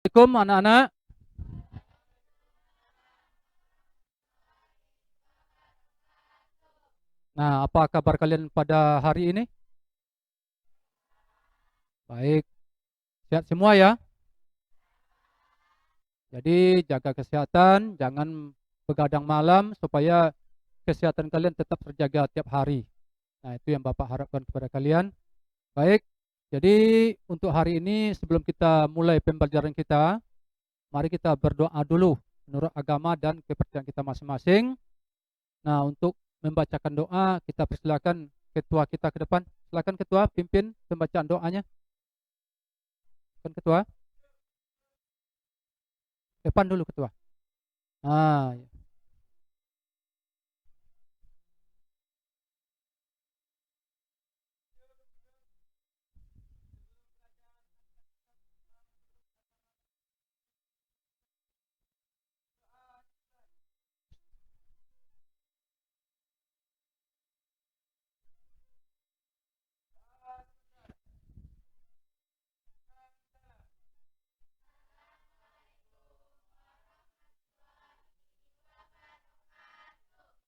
Assalamualaikum anak-anak. Nah, apa kabar kalian pada hari ini? Baik, sehat semua ya. Jadi jaga kesehatan, jangan begadang malam supaya kesehatan kalian tetap terjaga tiap hari. Nah, itu yang Bapak harapkan kepada kalian. Baik, jadi untuk hari ini sebelum kita mulai pembelajaran kita, mari kita berdoa dulu menurut agama dan kepercayaan kita masing-masing. Nah, untuk membacakan doa, kita persilakan ketua kita ke depan. Silakan ketua pimpin pembacaan doanya. Kan ketua, depan dulu ketua. Ah, ya.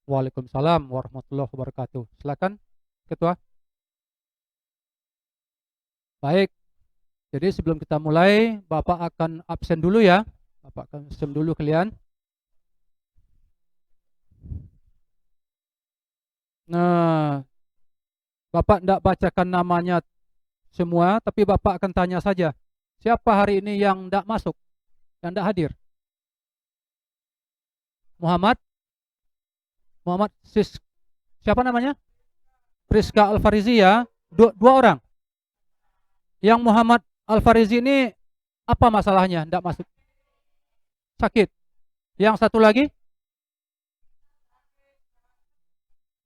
Waalaikumsalam warahmatullahi wabarakatuh. Silakan ketua. Baik, jadi sebelum kita mulai, Bapak akan absen dulu ya. Bapak akan absen dulu kalian. Nah, Bapak tidak bacakan namanya semua, tapi Bapak akan tanya saja. Siapa hari ini yang tidak masuk, yang tidak hadir? Muhammad? Muhammad siapa namanya? Rizka Alfarizi ya. Dua orang. Yang Muhammad Alfarizi ini apa masalahnya? Tidak masuk. Sakit. Yang satu lagi?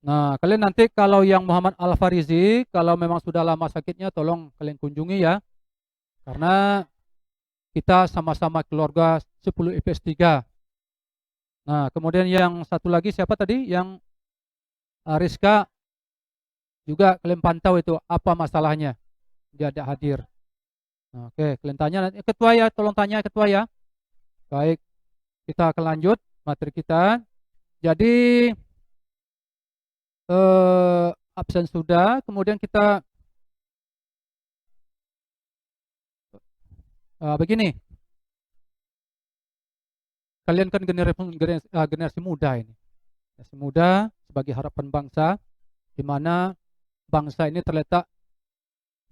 Nah, kalian nanti kalau yang Muhammad Al-Farizi, kalau memang sudah lama sakitnya, tolong kalian kunjungi ya. Karena kita sama-sama keluarga 10 IPS 3. Nah, kemudian yang satu lagi siapa tadi? Yang Rizka, juga kalian pantau itu apa masalahnya. Dia tidak hadir. Nah, oke, kalian tanya nanti. Ketua ya, tolong tanya ketua ya. Baik, kita akan lanjut materi kita. Jadi, absen sudah, kemudian kita begini, kalian kan generasi muda ini, generasi muda sebagai harapan bangsa, di mana bangsa ini terletak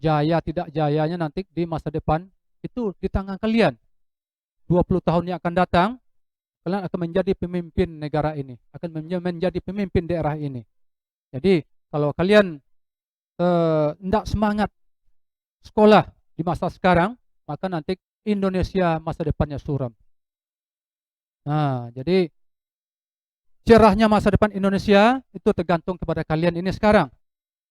jaya tidak jayanya nanti di masa depan itu di tangan kalian. 20 tahun yang akan datang, kalian akan menjadi pemimpin negara ini, akan menjadi pemimpin daerah ini. Jadi kalau kalian tidak semangat sekolah di masa sekarang, maka nanti Indonesia masa depannya suram. Nah, jadi cerahnya masa depan Indonesia itu tergantung kepada kalian ini sekarang.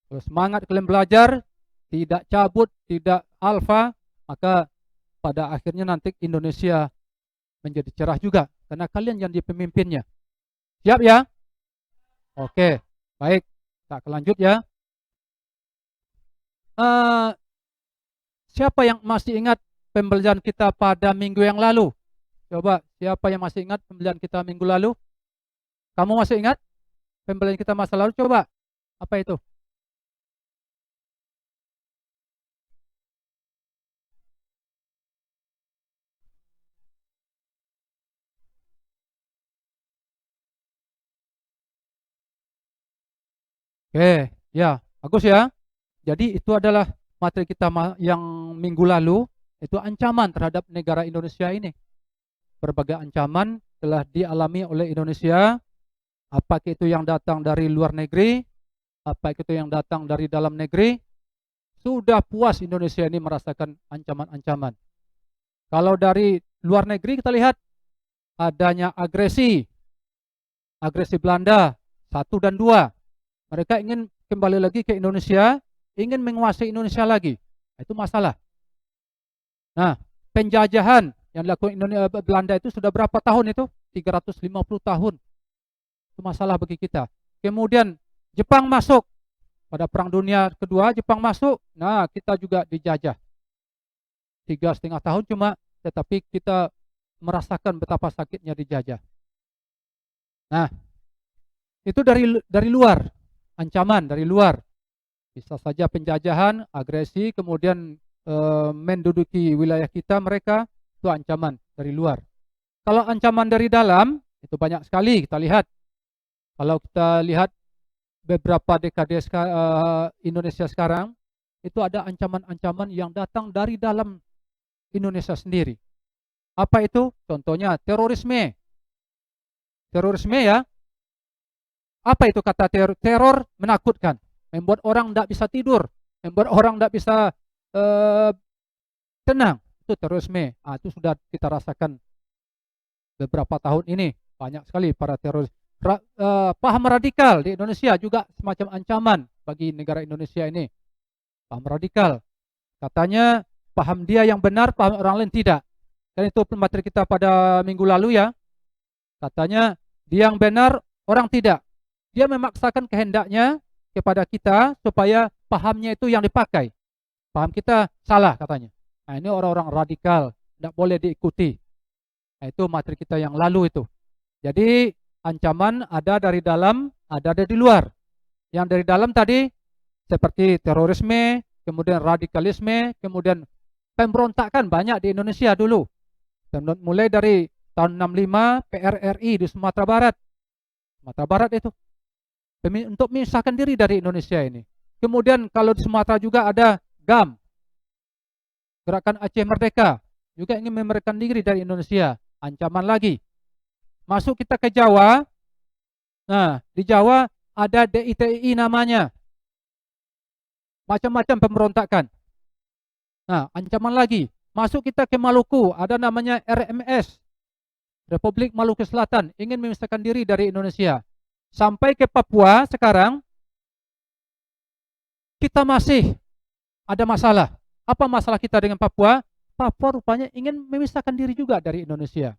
Kalau semangat kalian belajar, tidak cabut, tidak alfa, maka pada akhirnya nanti Indonesia menjadi cerah juga. Karena kalian yang di pemimpinnya. Siap ya? Oke, baik. Kita akan lanjut ya. Uh, siapa yang masih ingat pembelajaran kita pada minggu yang lalu? Coba, siapa yang masih ingat pembelajaran kita minggu lalu? Kamu masih ingat pembelajaran kita masa lalu? Coba, apa itu? Oke, ya, bagus ya. Jadi itu adalah materi kita yang minggu lalu, itu ancaman terhadap negara Indonesia ini. Berbagai ancaman telah dialami oleh Indonesia, apakah itu yang datang dari luar negeri, apakah itu yang datang dari dalam negeri. Sudah puas Indonesia ini merasakan ancaman-ancaman. Kalau dari luar negeri kita lihat adanya agresi Belanda 1 dan 2. Mereka ingin kembali lagi ke Indonesia, ingin menguasai Indonesia lagi. Itu masalah. Nah, penjajahan yang dilakukan Belanda itu sudah berapa tahun itu? 350 tahun. Itu masalah bagi kita. Kemudian Jepang masuk. Pada Perang Dunia Kedua, Jepang masuk. Nah, kita juga dijajah. 3,5 tahun cuma tetapi kita merasakan betapa sakitnya dijajah. Nah, itu dari luar, ancaman dari luar. Bisa saja penjajahan, agresi, kemudian menduduki wilayah kita mereka, itu ancaman dari luar. Kalau ancaman dari dalam, itu banyak sekali kita lihat. Kalau kita lihat beberapa dekade Indonesia sekarang, itu ada ancaman-ancaman yang datang dari dalam Indonesia sendiri. Apa itu? Contohnya terorisme. Terorisme ya. Apa itu kata teror? Teror menakutkan, membuat orang tidak bisa tidur, membuat orang tidak bisa tenang. Itu terorisme. Itu sudah kita rasakan beberapa tahun ini. Banyak sekali para teroris. Paham radikal di Indonesia juga semacam ancaman bagi negara Indonesia ini. Paham radikal. Katanya paham dia yang benar, paham orang lain tidak. Dan itu materi kita pada minggu lalu ya. Katanya dia yang benar, orang tidak. Dia memaksakan kehendaknya kepada kita supaya pahamnya itu yang dipakai. Paham kita salah katanya. Nah, ini orang-orang radikal, tidak boleh diikuti. Nah, itu materi kita yang lalu itu. Jadi ancaman ada dari dalam, ada dari luar. Yang dari dalam tadi seperti terorisme, kemudian radikalisme, kemudian pemberontakan banyak di Indonesia dulu. Mulai dari tahun 65 PRRI di Sumatera Barat. Sumatera Barat itu untuk memisahkan diri dari Indonesia ini. Kemudian kalau di Sumatera juga ada GAM, Gerakan Aceh Merdeka, juga ingin memerdekakan diri dari Indonesia. Ancaman lagi. Masuk kita ke Jawa. Nah, di Jawa ada DITI namanya. Macam-macam pemberontakan. Nah, ancaman lagi. Masuk kita ke Maluku, ada namanya RMS, Republik Maluku Selatan, ingin memisahkan diri dari Indonesia. Sampai ke Papua sekarang, kita masih ada masalah. Apa masalah kita dengan Papua? Papua rupanya ingin memisahkan diri juga dari Indonesia.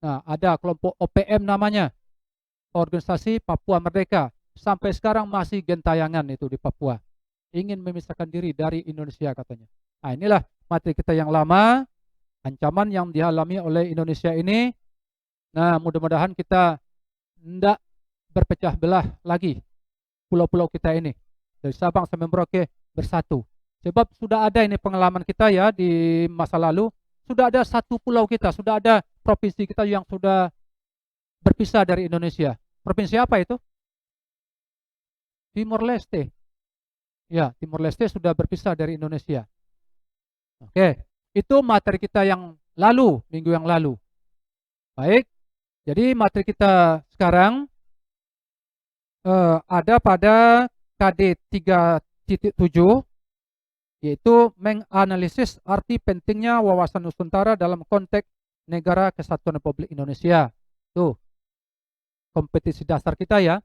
Nah, ada kelompok OPM namanya, Organisasi Papua Merdeka. Sampai sekarang masih gentayangan itu di Papua. Ingin memisahkan diri dari Indonesia katanya. Nah, inilah materi kita yang lama, ancaman yang dialami oleh Indonesia ini. Nah, mudah-mudahan kita tidak berpecah belah lagi pulau-pulau kita ini. Dari Sabang sampai Merauke bersatu. Sebab sudah ada ini pengalaman kita ya di masa lalu. Sudah ada satu pulau kita, sudah ada provinsi kita yang sudah berpisah dari Indonesia. Provinsi apa itu? Timor Leste. Ya, Timor Leste sudah berpisah dari Indonesia. Oke, itu materi kita yang lalu, minggu yang lalu. Baik, jadi materi kita sekarang ada pada KD 3.7, yaitu menganalisis arti pentingnya wawasan Nusantara dalam konteks negara kesatuan Republik Indonesia. Tuh, kompetisi dasar kita ya.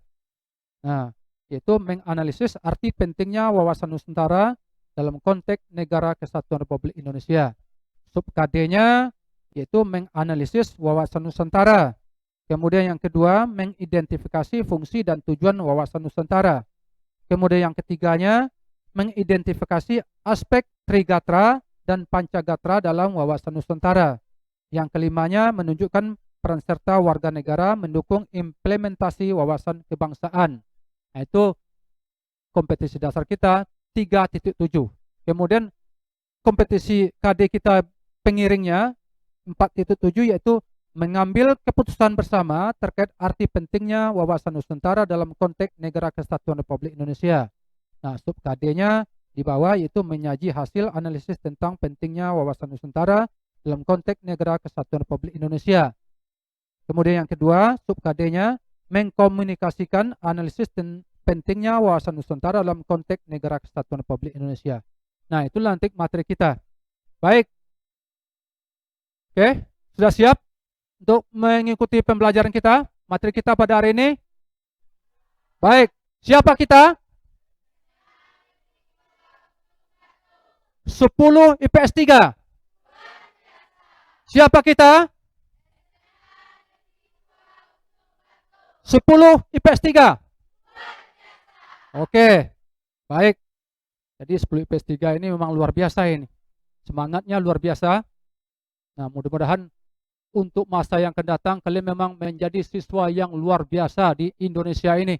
Nah, yaitu menganalisis arti pentingnya wawasan Nusantara dalam konteks negara kesatuan Republik Indonesia. Sub KD-nya yaitu menganalisis wawasan Nusantara. Kemudian yang kedua, mengidentifikasi fungsi dan tujuan wawasan Nusantara. Kemudian yang ketiganya, mengidentifikasi aspek Trigatra dan Pancagatra dalam wawasan Nusantara. Yang kelimanya, menunjukkan peran serta warga negara mendukung implementasi wawasan kebangsaan. Nah, itu kompetisi dasar kita 3.7. Kemudian kompetisi KD kita pengiringnya 4.7, yaitu mengambil keputusan bersama terkait arti pentingnya wawasan Nusantara dalam konteks negara kesatuan Republik Indonesia. Nah, sub KD-nya di bawah yaitu menyaji hasil analisis tentang pentingnya wawasan Nusantara dalam konteks negara kesatuan Republik Indonesia. Kemudian yang kedua, sub KD-nya mengkomunikasikan analisis pentingnya wawasan Nusantara dalam konteks negara kesatuan Republik Indonesia. Nah, itu nanti materi kita. Baik. Oke, sudah siap untuk mengikuti pembelajaran kita, materi kita pada hari ini? Baik, siapa kita? 10 IPS 3. Siapa kita? 10 IPS 3. Oke, baik. Jadi 10 IPS 3 ini memang luar biasa ini. Semangatnya luar biasa. Nah, mudah-mudahan untuk masa yang akan datang kalian memang menjadi siswa yang luar biasa di Indonesia ini.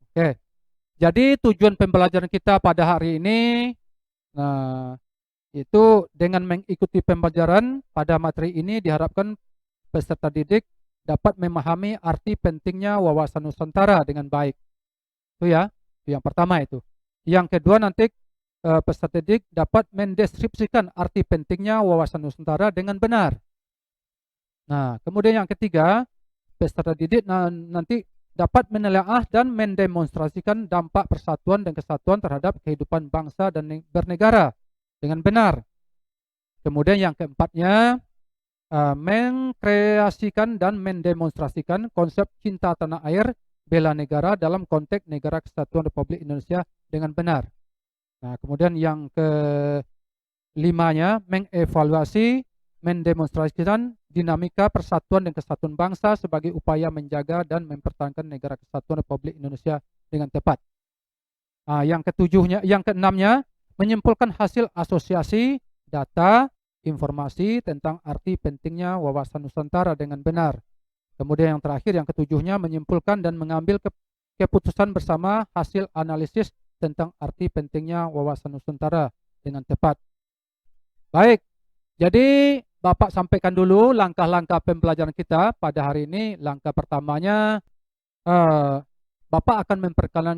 Oke. Jadi tujuan pembelajaran kita pada hari ini, nah, itu dengan mengikuti pembelajaran pada materi ini diharapkan peserta didik dapat memahami arti pentingnya wawasan Nusantara dengan baik. Itu ya, yang pertama itu. Yang kedua nanti peserta didik dapat mendeskripsikan arti pentingnya wawasan Nusantara dengan benar. Nah, kemudian yang ketiga, peserta didik nanti dapat menelaah dan mendemonstrasikan dampak persatuan dan kesatuan terhadap kehidupan bangsa dan bernegara dengan benar. Kemudian yang keempatnya, mengkreasikan dan mendemonstrasikan konsep cinta tanah air, bela negara dalam konteks Negara Kesatuan Republik Indonesia dengan benar. Nah, kemudian yang kelimanya, mengevaluasi, mendemonstrasikan dinamika persatuan dan kesatuan bangsa sebagai upaya menjaga dan mempertahankan Negara Kesatuan Republik Indonesia dengan tepat. Nah, yang keenamnya, menyimpulkan hasil asosiasi data informasi tentang arti pentingnya wawasan Nusantara dengan benar. Kemudian yang terakhir, yang ketujuhnya, menyimpulkan dan mengambil keputusan bersama hasil analisis tentang arti pentingnya wawasan Nusantara dengan tepat. Baik, jadi Bapak sampaikan dulu langkah-langkah pembelajaran kita pada hari ini. Langkah pertamanya, Bapak akan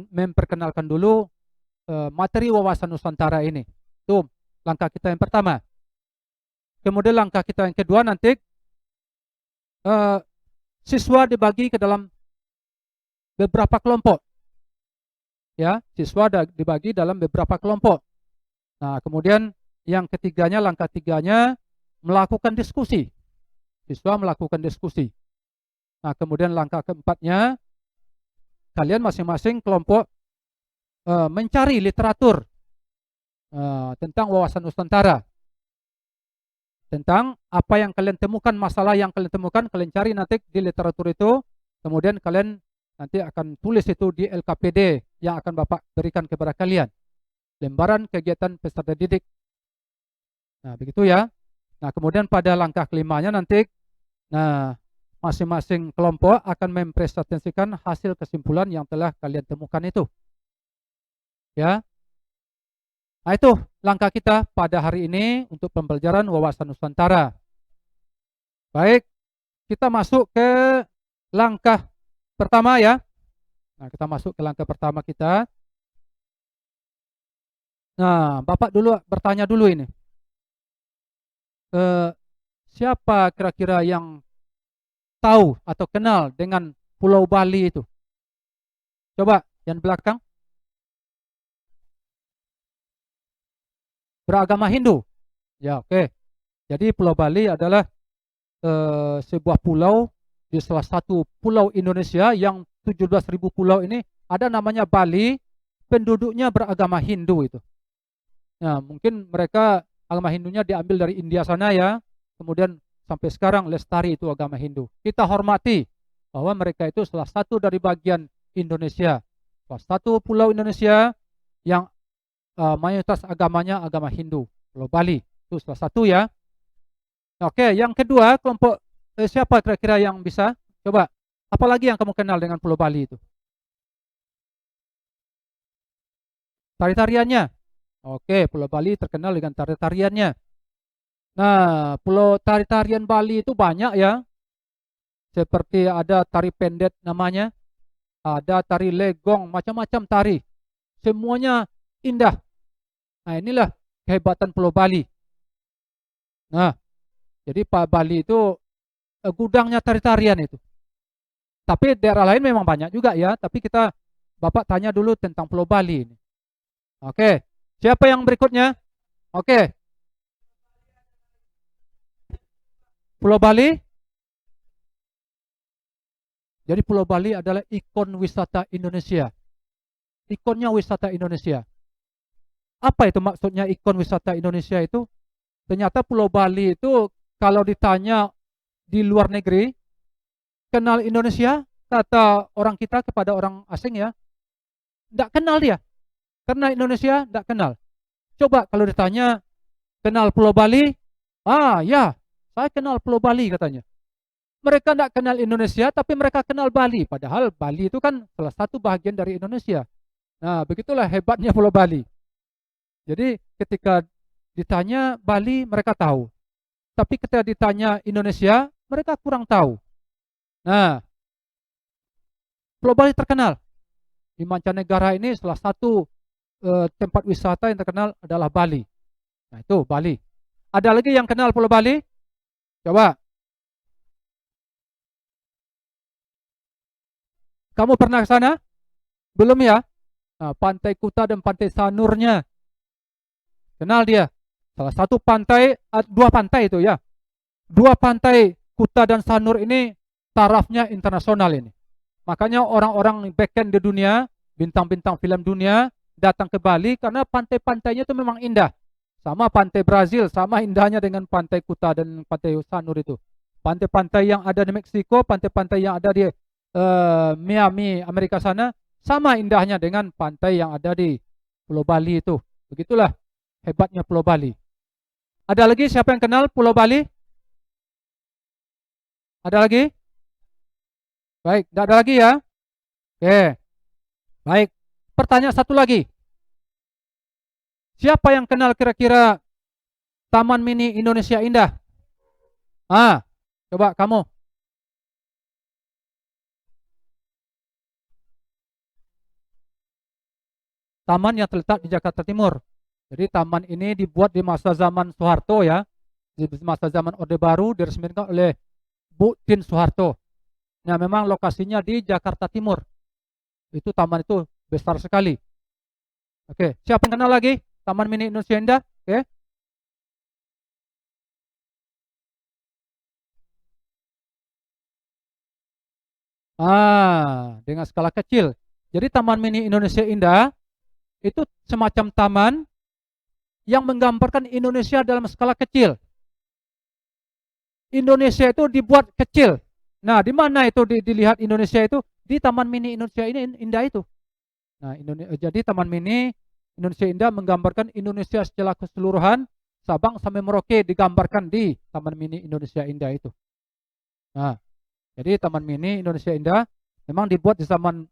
memperkenalkan dulu materi wawasan Nusantara ini. Itu langkah kita yang pertama. Kemudian langkah kita yang kedua nanti, siswa dibagi ke dalam beberapa kelompok. Ya, siswa dibagi dalam beberapa kelompok. Nah, kemudian yang ketiganya, langkah tiganya, melakukan diskusi. Siswa melakukan diskusi. Nah, kemudian langkah keempatnya, kalian masing-masing kelompok mencari literatur tentang wawasan Nusantara. Tentang apa yang kalian temukan, masalah yang kalian temukan, kalian cari nanti di literatur itu. Kemudian kalian nanti akan tulis itu di LKPD yang akan Bapak berikan kepada kalian. Lembaran kegiatan peserta didik. Nah, begitu ya. Nah, kemudian pada langkah kelimanya nanti, nah, masing-masing kelompok akan mempresentasikan hasil kesimpulan yang telah kalian temukan itu. Ya. Nah, itu langkah kita pada hari ini untuk pembelajaran wawasan Nusantara. Baik, kita masuk ke langkah pertama ya. Nah, kita masuk ke langkah pertama kita. Nah, Bapak dulu bertanya dulu ini. Siapa kira-kira yang tahu atau kenal dengan Pulau Bali itu? Coba yang belakang. Beragama Hindu. Ya, oke. Jadi Pulau Bali adalah sebuah pulau di salah satu pulau Indonesia yang 17.000 pulau ini ada namanya Bali, penduduknya beragama Hindu itu. Nah, mungkin mereka agama Hindunya diambil dari India sana ya, kemudian sampai sekarang lestari itu agama Hindu. Kita hormati bahwa mereka itu salah satu dari bagian Indonesia, salah satu pulau Indonesia yang mayoritas agamanya agama Hindu, Pulau Bali itu salah satu ya. Oke, yang kedua kelompok siapa kira-kira yang bisa? Coba, apalagi yang kamu kenal dengan Pulau Bali itu? Tari-tariannya. Oke, Pulau Bali terkenal dengan tari-tariannya. Nah, pulau tari-tarian Bali itu banyak ya. Seperti ada tari pendet namanya, ada tari legong, macam-macam tari. Semuanya indah. Nah, inilah kehebatan Pulau Bali. Nah, jadi Pak Bali itu gudangnya tari-tarian itu. Tapi daerah lain memang banyak juga ya, tapi Bapak tanya dulu tentang Pulau Bali ini. Oke, siapa yang berikutnya? Oke. Pulau Bali. Jadi Pulau Bali adalah ikon wisata Indonesia. Ikonnya wisata Indonesia. Apa itu maksudnya ikon wisata Indonesia itu? Ternyata Pulau Bali itu kalau ditanya di luar negeri, kenal Indonesia, kata orang kita kepada orang asing ya, tidak kenal dia. Karena Indonesia tidak kenal. Coba kalau ditanya, kenal Pulau Bali, Ya, saya kenal Pulau Bali katanya. Mereka tidak kenal Indonesia, tapi mereka kenal Bali. Padahal Bali itu kan salah satu bagian dari Indonesia. Nah, begitulah hebatnya Pulau Bali. Jadi ketika ditanya Bali, mereka tahu. Tapi ketika ditanya Indonesia, mereka kurang tahu. Nah, Pulau Bali terkenal. Di mancanegara ini salah satu tempat wisata yang terkenal adalah Bali. Nah, itu Bali. Ada lagi yang kenal Pulau Bali? Coba. Kamu pernah ke sana? Belum ya? Nah, Pantai Kuta dan Pantai Sanurnya. Kenal dia. Salah satu pantai, dua pantai itu ya. Dua pantai Kuta dan Sanur ini tarafnya internasional ini. Makanya orang-orang backend di dunia, bintang-bintang film dunia datang ke Bali karena pantai-pantainya itu memang indah. Sama pantai Brazil, sama indahnya dengan pantai Kuta dan pantai Sanur itu. Pantai-pantai yang ada di Meksiko, pantai-pantai yang ada di Miami, Amerika sana, sama indahnya dengan pantai yang ada di Pulau Bali itu. Begitulah hebatnya Pulau Bali. Ada lagi siapa yang kenal Pulau Bali? Ada lagi? Baik, tidak ada lagi ya. Oke, baik. Pertanyaan satu lagi. Siapa yang kenal kira-kira Taman Mini Indonesia Indah? Coba kamu. Taman yang terletak di Jakarta Timur. Jadi taman ini dibuat di masa zaman Soeharto ya. Di masa zaman Orde Baru diresmikan oleh Bu Tien Soeharto. Nah, memang lokasinya di Jakarta Timur. Itu taman itu besar sekali. Oke, siapa yang kenal lagi Taman Mini Indonesia Indah? Oke. Dengan skala kecil. Jadi Taman Mini Indonesia Indah itu semacam taman yang menggambarkan Indonesia dalam skala kecil. Indonesia itu dibuat kecil. Nah, di mana itu dilihat Indonesia itu? Di Taman Mini Indonesia ini Indah itu. Nah, jadi Taman Mini Indonesia Indah menggambarkan Indonesia secara keseluruhan, Sabang sampai Merauke digambarkan di Taman Mini Indonesia Indah itu. Nah, jadi Taman Mini Indonesia Indah memang dibuat di zaman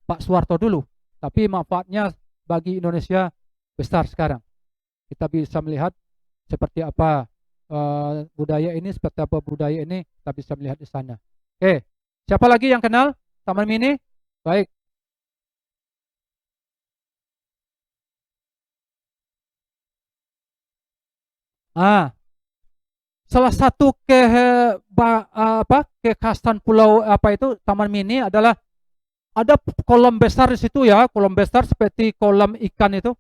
Pak Soeharto dulu, tapi manfaatnya bagi Indonesia besar sekarang. Kita bisa melihat seperti apa budaya ini, seperti apa budaya ini, kita bisa melihat di sana. Oke, siapa lagi yang kenal Taman Mini? Baik. Salah satu kekhasan pulau apa itu Taman Mini adalah ada kolam besar di situ ya, kolam besar seperti kolam ikan itu.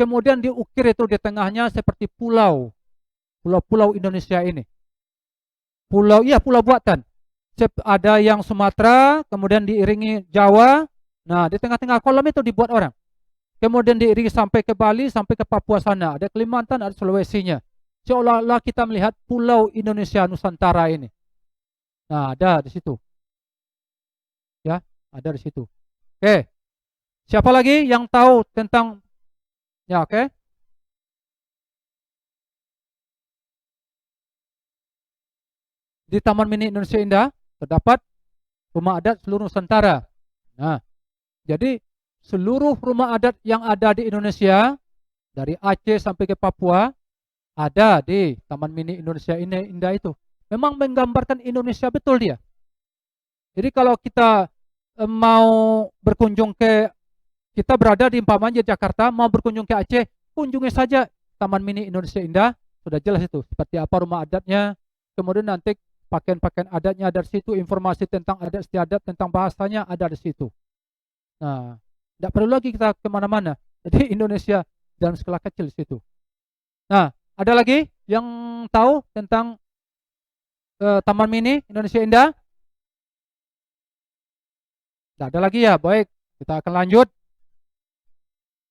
Kemudian diukir itu di tengahnya seperti pulau, pulau-pulau Indonesia ini. Pulau, iya pulau buatan. Ada yang Sumatera, kemudian diiringi Jawa. Nah, di tengah-tengah kolam itu dibuat orang. Kemudian diiringi sampai ke Bali, sampai ke Papua sana. Ada Kalimantan, ada Sulawesinya. Seolah-olah kita melihat pulau Indonesia Nusantara ini. Nah, ada di situ. Ya, ada di situ. Oke. Siapa lagi yang tahu tentang ya, oke? Di Taman Mini Indonesia Indah terdapat rumah adat seluruh Nusantara. Nah, jadi seluruh rumah adat yang ada di Indonesia dari Aceh sampai ke Papua ada di Taman Mini Indonesia ini Indah itu. Memang menggambarkan Indonesia betul dia. Jadi kalau kita mau berkunjung kita berada di umpamanya Jakarta, mau berkunjung ke Aceh, kunjungi saja Taman Mini Indonesia Indah, sudah jelas itu seperti apa rumah adatnya. Kemudian nanti pakaian-pakaian adatnya ada di situ, informasi tentang adat istiadat, tentang bahasanya ada di situ. Nah, tidak perlu lagi kita kemana-mana. Jadi Indonesia dalam skala kecil di situ. Nah, ada lagi yang tahu tentang Taman Mini Indonesia Indah? Tidak ada lagi ya, baik. Kita akan lanjut.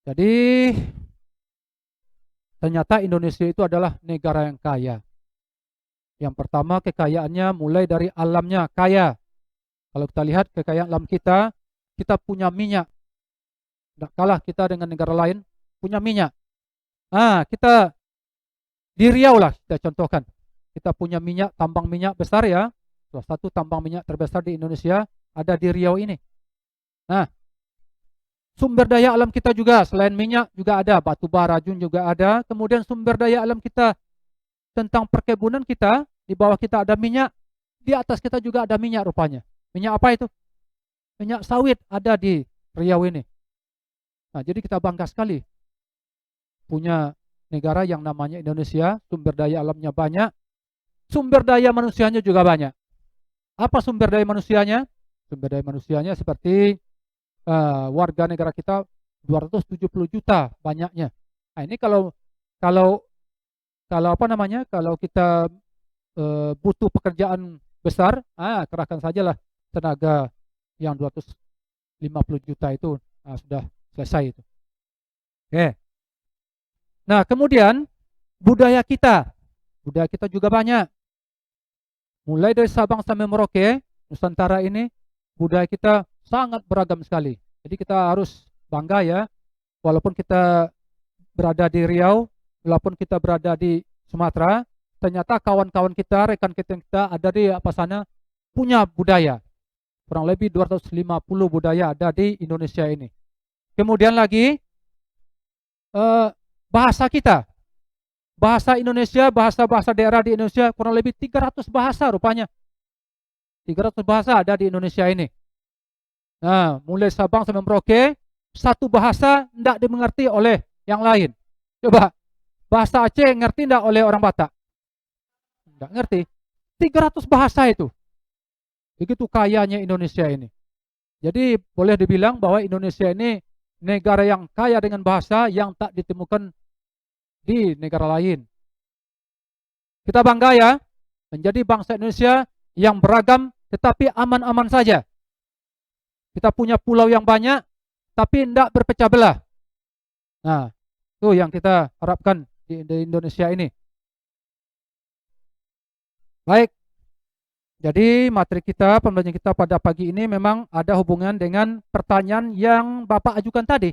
Jadi, ternyata Indonesia itu adalah negara yang kaya. Yang pertama kekayaannya mulai dari alamnya kaya. Kalau kita lihat kekayaan alam kita punya minyak. Tidak kalah kita dengan negara lain, punya minyak. Kita Di Riau lah kita contohkan. Kita punya minyak, tambang minyak besar ya. Salah satu tambang minyak terbesar di Indonesia ada di Riau ini. Nah, sumber daya alam kita juga selain minyak juga ada, batu bara juga ada. Kemudian sumber daya alam kita tentang perkebunan kita, di bawah kita ada minyak, di atas kita juga ada minyak rupanya. Minyak apa itu? Minyak sawit ada di Riau ini. Nah, jadi kita bangga sekali punya negara yang namanya Indonesia, sumber daya alamnya banyak, sumber daya manusianya juga banyak. Apa sumber daya manusianya? Sumber daya manusianya seperti warga negara kita 270 juta banyaknya. Nah, ini kalau kalau kalau apa namanya? Kalau kita butuh pekerjaan besar, kerahkan sajalah tenaga yang 250 juta itu sudah selesai itu. Oke. Nah, kemudian budaya kita juga banyak. Mulai dari Sabang sampai Merauke, Nusantara ini budaya kita sangat beragam sekali. Jadi kita harus bangga ya, walaupun kita berada di Riau, walaupun kita berada di Sumatera, ternyata kawan-kawan kita, rekan kita ada di apa sana punya budaya. Kurang lebih 250 budaya ada di Indonesia ini. Kemudian lagi bahasa kita. Bahasa Indonesia, bahasa-bahasa daerah di Indonesia kurang lebih 300 bahasa rupanya. 300 bahasa ada di Indonesia ini. Nah, mulai Sabang sampai Merauke, satu bahasa tidak dimengerti oleh yang lain. Coba, bahasa Aceh ngerti tidak oleh orang Batak? Tidak ngerti. 300 bahasa itu. Begitu kayanya Indonesia ini. Jadi boleh dibilang bahwa Indonesia ini negara yang kaya dengan bahasa yang tak ditemukan di negara lain. Kita bangga ya, menjadi bangsa Indonesia yang beragam tetapi aman-aman saja. Kita punya pulau yang banyak, tapi tidak berpecah belah. Nah, itu yang kita harapkan di Indonesia ini. Baik, jadi materi kita, pembelajaran kita pada pagi ini memang ada hubungan dengan pertanyaan yang Bapak ajukan tadi.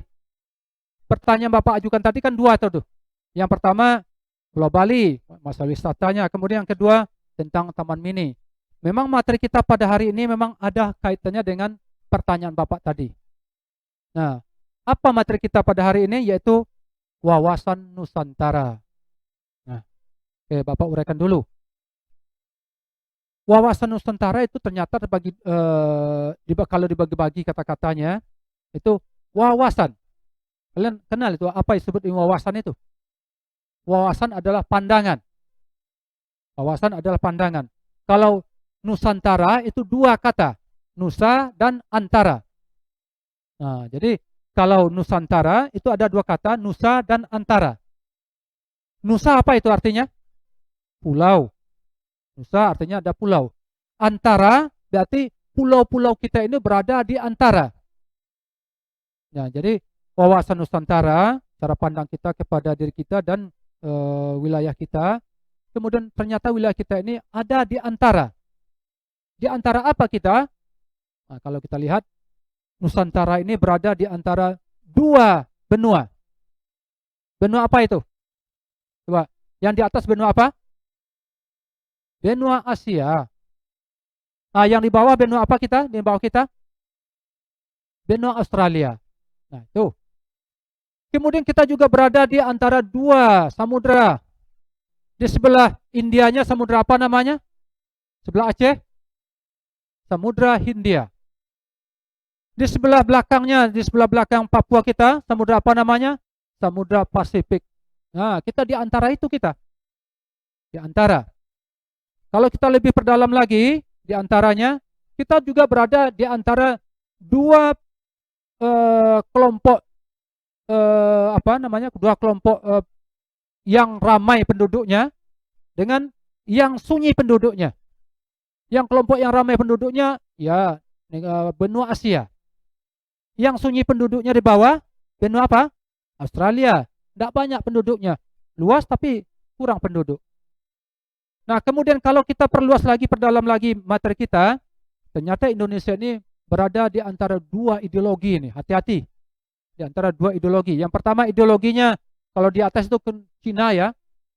Pertanyaan Bapak ajukan tadi kan dua tuh. Yang pertama, Pulau Bali, masalah wisatanya. Kemudian yang kedua, tentang Taman Mini. Memang materi kita pada hari ini memang ada kaitannya dengan pertanyaan Bapak tadi. Nah, apa materi kita pada hari ini? Yaitu wawasan Nusantara. Nah, oke, Bapak uraikan dulu. Wawasan Nusantara itu ternyata terbagi, kalau dibagi-bagi kata-katanya, itu wawasan. Kalian kenal itu apa disebut wawasan itu? Wawasan adalah pandangan. Wawasan adalah pandangan. Kalau Nusantara itu dua kata, Nusa dan Antara. Nah, jadi kalau Nusantara itu ada dua kata, Nusa dan Antara. Nusa apa itu artinya? Pulau. Nusa artinya ada pulau. Antara berarti pulau-pulau kita ini berada di antara. Nah, jadi wawasan Nusantara, cara pandang kita kepada diri kita dan wilayah kita. Kemudian ternyata wilayah kita ini ada di antara. Di antara apa kita? Nah, kalau kita lihat, Nusantara ini berada di antara dua benua. Benua apa itu? Coba, yang di atas benua apa? Benua Asia. Nah, yang di bawah benua apa kita? Di bawah kita? Benua Australia. Nah, itu. Kemudian kita juga berada di antara dua samudera. Di sebelah Indianya samudera apa namanya? Sebelah Aceh? Samudra Hindia. Di sebelah belakangnya, di sebelah belakang Papua kita, samudra apa namanya? Samudra Pasifik. Nah, kita di antara itu kita. Di antara. Kalau kita lebih perdalam lagi, di antaranya, kita juga berada di antara dua kelompok, dua kelompok yang ramai penduduknya dengan yang sunyi penduduknya. Yang kelompok yang ramai penduduknya, ya benua Asia. Yang sunyi penduduknya di bawah, benua apa? Australia. Tidak banyak penduduknya. Luas tapi kurang penduduk. Nah, kemudian kalau kita perluas lagi, perdalam lagi materi kita, ternyata Indonesia ini berada di antara dua ideologi ini. Hati-hati. Di antara dua ideologi. Yang pertama ideologinya, kalau di atas itu Cina ya.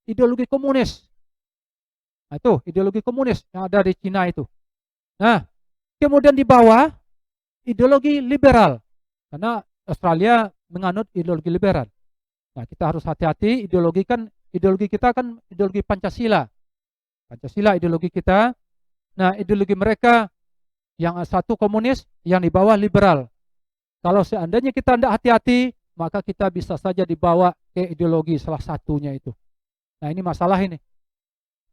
ideologi komunis. Nah, itu ideologi komunis yang ada di Cina itu. Nah, kemudian di bawah ideologi liberal. Karena Australia menganut ideologi liberal. Nah, kita harus hati-hati, ideologi kita kan ideologi Pancasila. Pancasila ideologi kita. Nah, ideologi mereka yang satu komunis, yang di bawah liberal. Kalau seandainya kita tidak hati-hati, maka kita bisa saja dibawa ke ideologi salah satunya itu. Nah, ini masalah ini.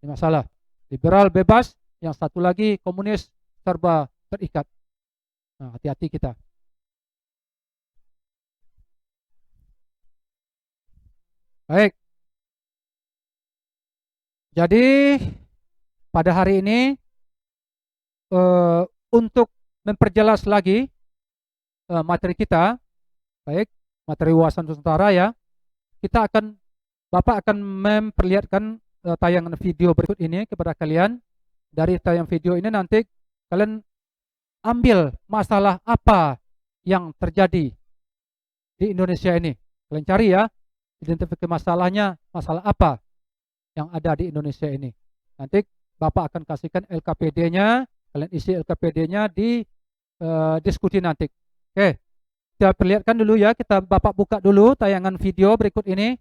Ini masalah. Liberal bebas, yang satu lagi komunis serba terikat. Nah, hati-hati kita. Baik. Jadi pada hari ini untuk memperjelas lagi materi kita, baik materi wawasan Nusantara ya, Bapak akan memperlihatkan tayangan video berikut ini kepada kalian. Dari tayangan video ini nanti kalian ambil masalah apa yang terjadi di Indonesia ini. Kalian cari ya, identifikasi masalahnya, masalah apa yang ada di Indonesia ini. Nanti Bapak akan kasihkan LKPD-nya, kalian isi LKPD-nya di diskusi nanti. Oke, kita perlihatkan dulu ya, Bapak buka dulu tayangan video berikut ini.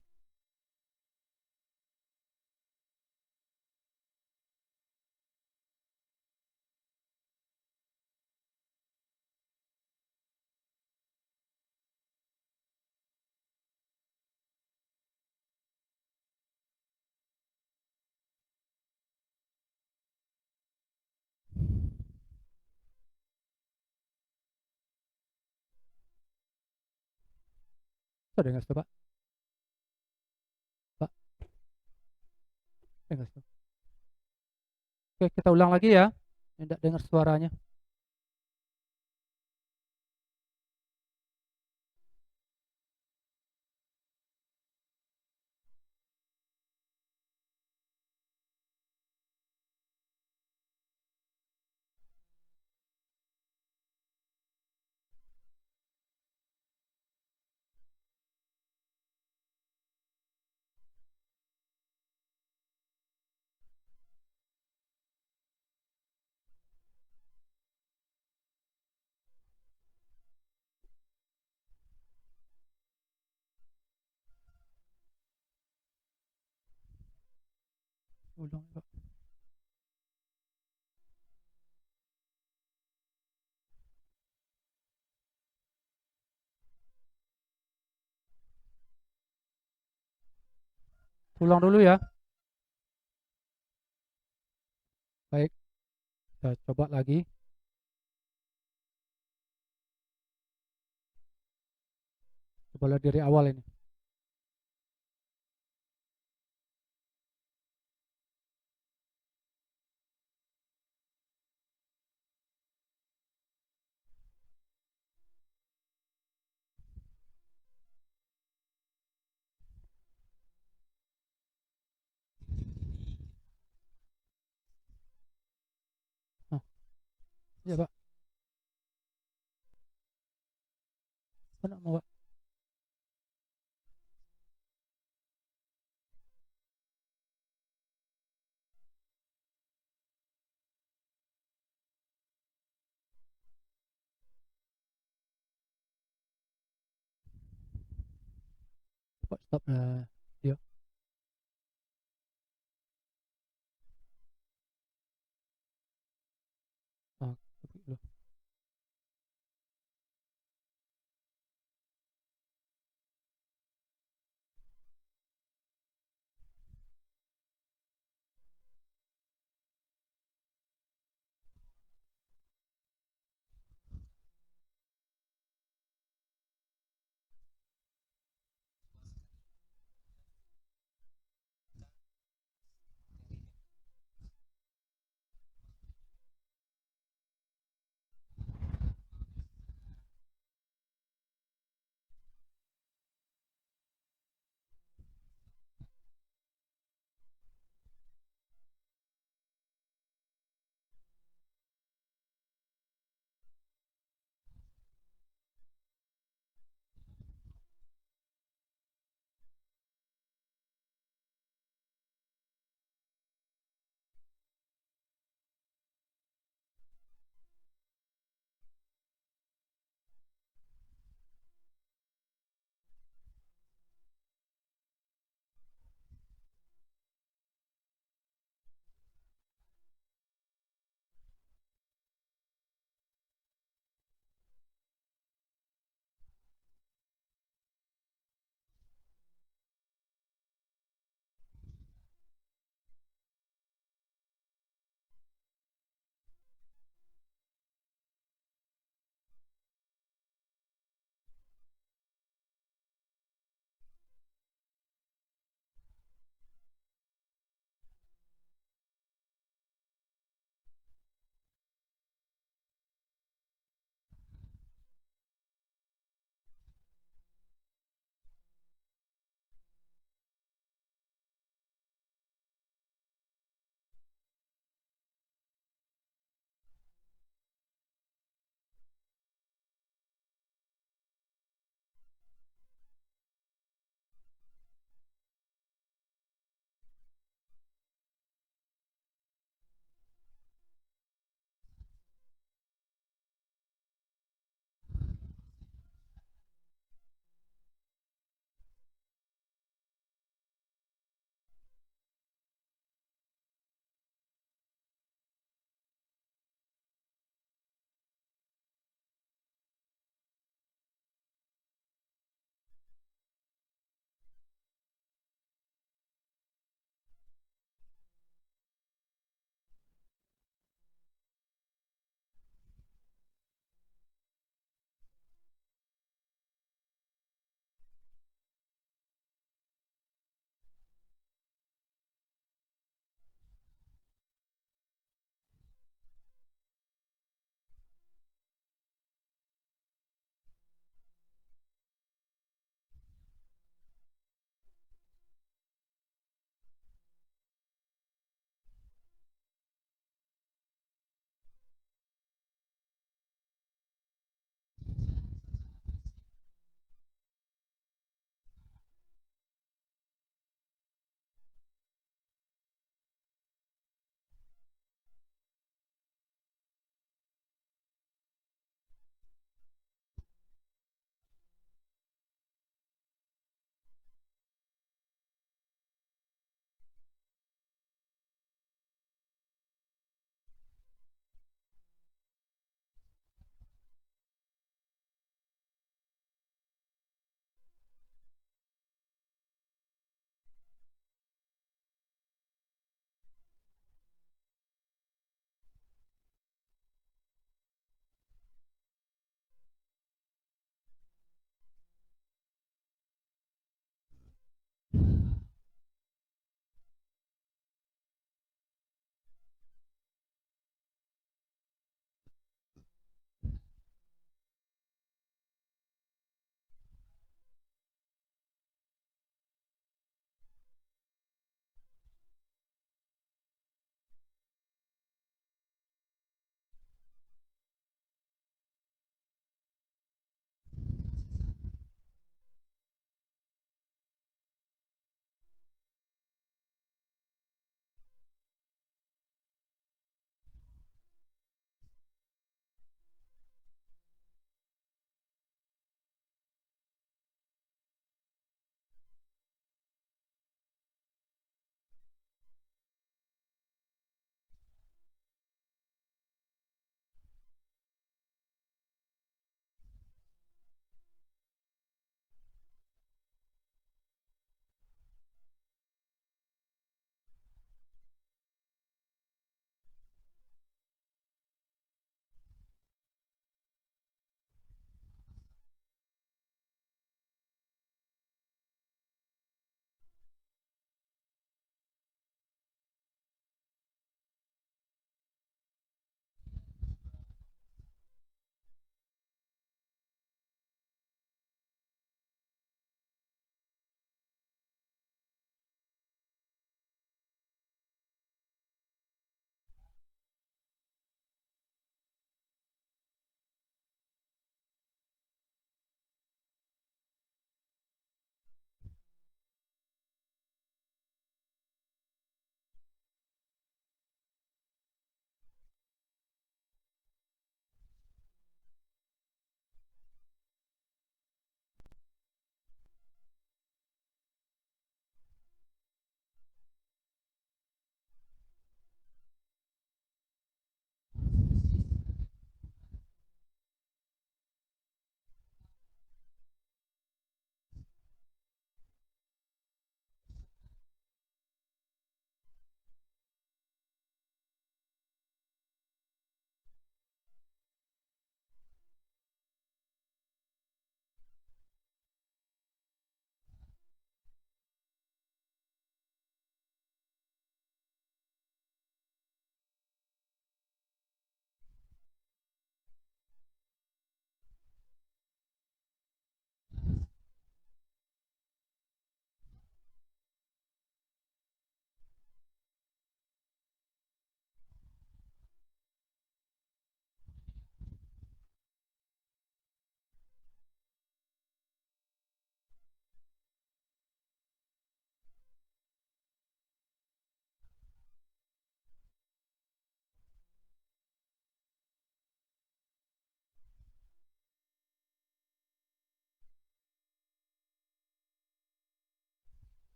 Sudah dengar coba, Pak? Dengar. Oke, kita ulang lagi ya. Tidak dengar suaranya. Ulang, Pak. Ulang dulu ya. Baik, kita coba lagi. Coba dari awal ini. Nah, ya Pak. Mana mau Pak? Pak, stop. Dia. Ah, dulu.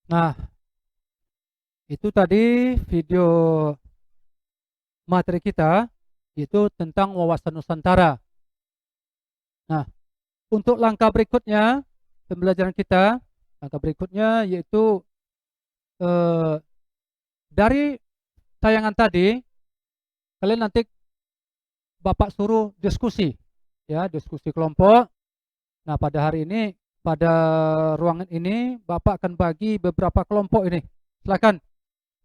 Nah, itu tadi video materi kita, itu tentang wawasan Nusantara. Nah, untuk langkah berikutnya, pembelajaran kita, langkah berikutnya yaitu eh, dari tayangan tadi, kalian nanti Bapak suruh diskusi, ya, diskusi kelompok. Nah, pada hari ini, pada ruangan ini, Bapak akan bagi beberapa kelompok ini. Silakan,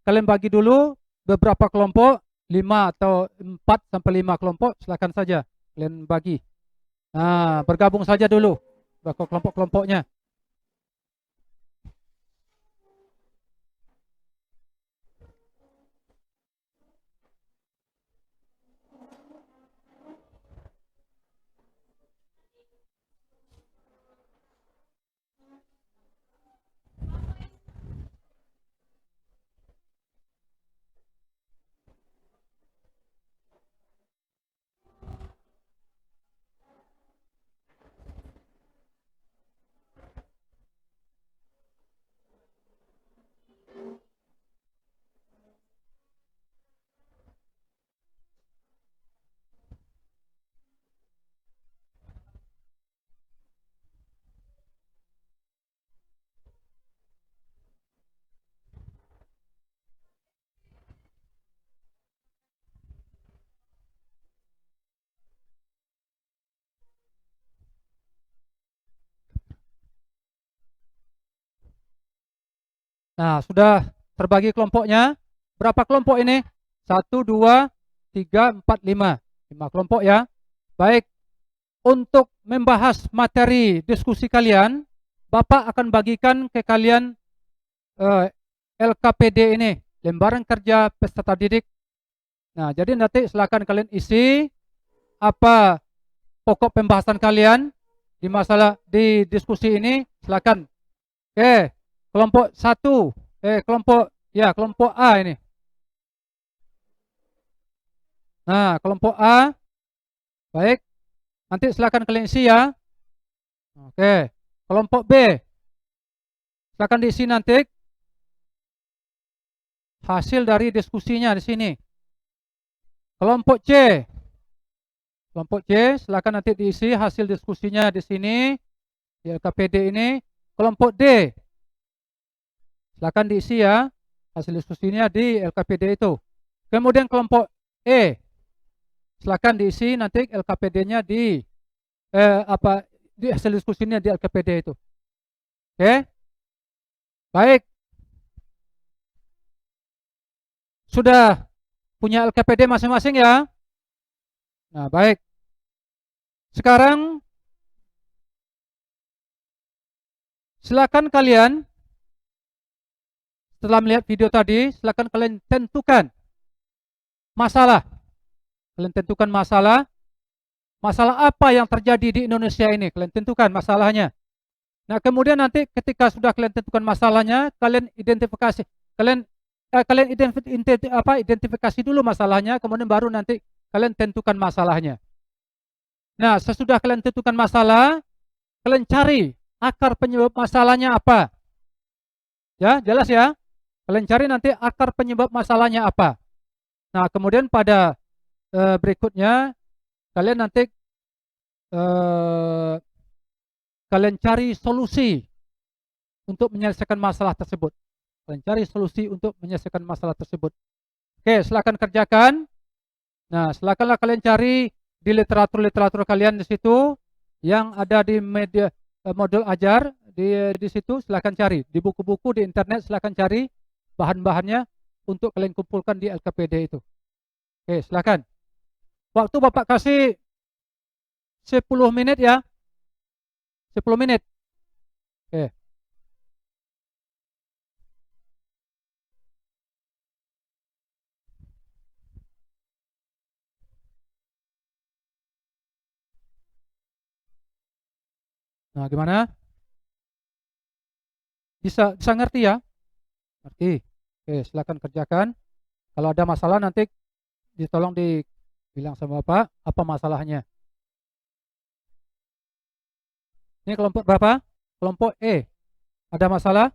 kalian bagi dulu beberapa kelompok, 5 atau 4 sampai 5 kelompok, silakan saja kalian bagi. Nah, bergabung saja dulu ke kelompok-kelompoknya. Nah, sudah terbagi kelompoknya. Berapa kelompok ini? 1, 2, 3, 4, 5. 5 kelompok ya. Baik, untuk membahas materi diskusi kalian, Bapak akan bagikan ke kalian eh, LKPD ini, lembaran kerja peserta didik. Nah, jadi nanti silakan kalian isi apa pokok pembahasan kalian di masalah di diskusi ini. Silakan. Kelompok satu, kelompok A ini. Nah, kelompok A, baik. Nanti silakan kalian isi ya. Oke. Kelompok B, silakan diisi nanti hasil dari diskusinya di sini. Kelompok C, silakan nanti diisi hasil diskusinya di sini di LKPD ini. Kelompok D, silakan diisi ya hasil diskusinya di LKPD itu. Kemudian kelompok E, silakan diisi nanti LKPD-nya di di hasil diskusinya di LKPD itu. Oke, baik. Sudah punya LKPD masing-masing ya. Nah, baik. Sekarang silakan kalian setelah melihat video tadi, silakan kalian tentukan masalah. Kalian tentukan masalah. Masalah apa yang terjadi di Indonesia ini? Kalian tentukan masalahnya. Nah, kemudian nanti ketika sudah kalian tentukan masalahnya, kalian identifikasi, kalian identifikasi dulu masalahnya, kemudian baru nanti kalian tentukan masalahnya. Nah, sesudah kalian tentukan masalah, kalian cari akar penyebab masalahnya apa. Ya, jelas ya. Kalian cari nanti akar penyebab masalahnya apa. Nah, kemudian pada berikutnya kalian nanti eh, kalian cari solusi untuk menyelesaikan masalah tersebut. Kalian cari solusi untuk menyelesaikan masalah tersebut. Oke, silakan kerjakan. Nah, silakanlah kalian cari di literatur-literatur kalian di situ yang ada di media modul ajar di situ, silakan cari di buku-buku di internet, silakan cari bahan-bahannya untuk kalian kumpulkan di LKPD itu. Oke, silakan. Waktu Bapak kasih 10 menit ya. 10 menit. Oke. Nah, gimana? Bisa ngerti ya? Ngerti. Oke, silakan kerjakan. Kalau ada masalah nanti ditolong dibilang sama Bapak apa masalahnya. Ini kelompok berapa? Kelompok E. Ada masalah?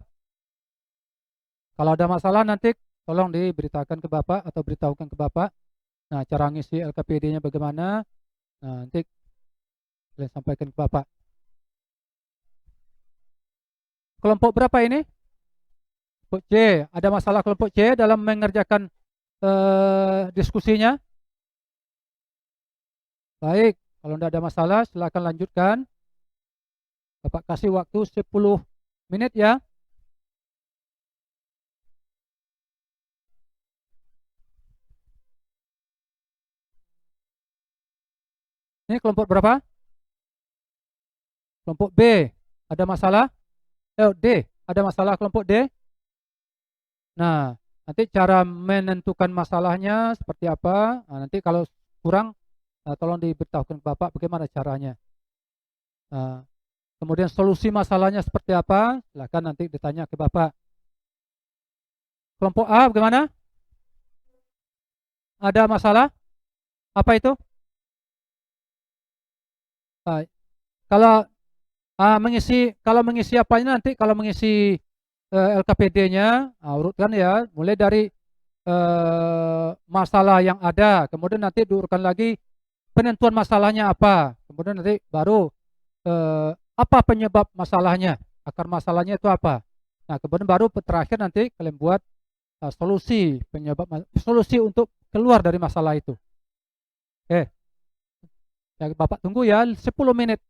Kalau ada masalah nanti tolong diberitakan ke Bapak atau beritahukan ke Bapak. Nah, cara ngisi LKPD-nya bagaimana? Nah, nanti kalian sampaikan ke Bapak. Kelompok berapa ini? Kelompok C. Ada masalah kelompok C dalam mengerjakan diskusinya? Baik, kalau tidak ada masalah silakan lanjutkan. Bapak kasih waktu 10 menit ya. Ini kelompok berapa? Kelompok B. Ada masalah? D. Ada masalah kelompok D? Nah, nanti cara menentukan masalahnya seperti apa? Nah, nanti kalau kurang, tolong diberitahukan ke Bapak bagaimana caranya. Nah, kemudian solusi masalahnya seperti apa? Silakan nanti ditanya ke Bapak. Kelompok A bagaimana? Ada masalah? Apa itu? Nah, kalau mengisi apanya nanti kalau mengisi LKPD-nya, urutkan ya, mulai dari masalah yang ada, kemudian nanti diurutkan lagi penentuan masalahnya apa, kemudian nanti baru apa penyebab masalahnya, akar masalahnya itu apa. Nah, kemudian baru terakhir nanti kalian buat solusi untuk keluar dari masalah itu. Oke, ya, Bapak tunggu ya 10 menit.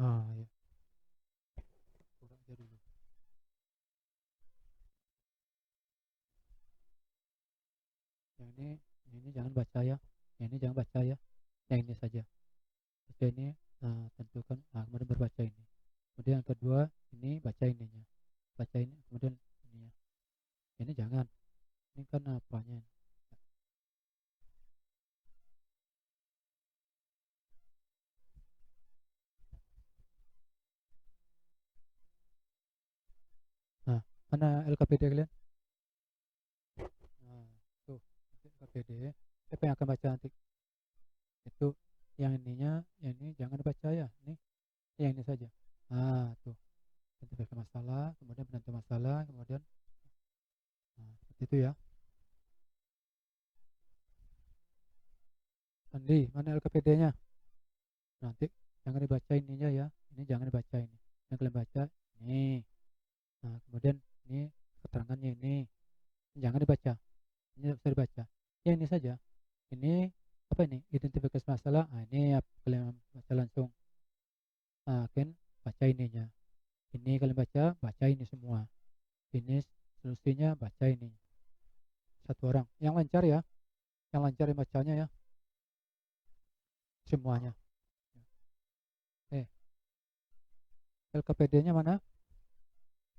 Ya, kurang aja dulu. Yang ini jangan baca ya. Yang ini jangan baca ya. Yang ini saja. Baca ini, tentukan, kemudian berbaca ini. Kemudian yang kedua, ini baca ininya. Baca ini, kemudian ini ya. Ini jangan. Ini kan apanya? Nah, mana LKPD kalian? Nah, tuh, LKPD. Siapa yang akan baca nanti? Itu yang ininya, yang ini jangan dibaca ya. Ini yang ini saja. Tuh, identifikasi masalah, kemudian penentu masalah, kemudian seperti itu ya. Andi, mana LKPD-nya? Nanti jangan dibaca ininya ya. Ini jangan dibaca ini. Yang kalian baca ini. Nah, kemudian ini keterangannya ini. Jangan dibaca. Ini bisa dibaca. Ya ini saja. Ini apa ini? Identifikasi masalah. Ini kalian baca langsung. Kan baca ininya. Ini kalian baca ini semua. Ini solusinya baca ini. Satu orang. Yang lancar ya. Yang lancar yang bacanya ya. Semuanya. LKPD-nya mana?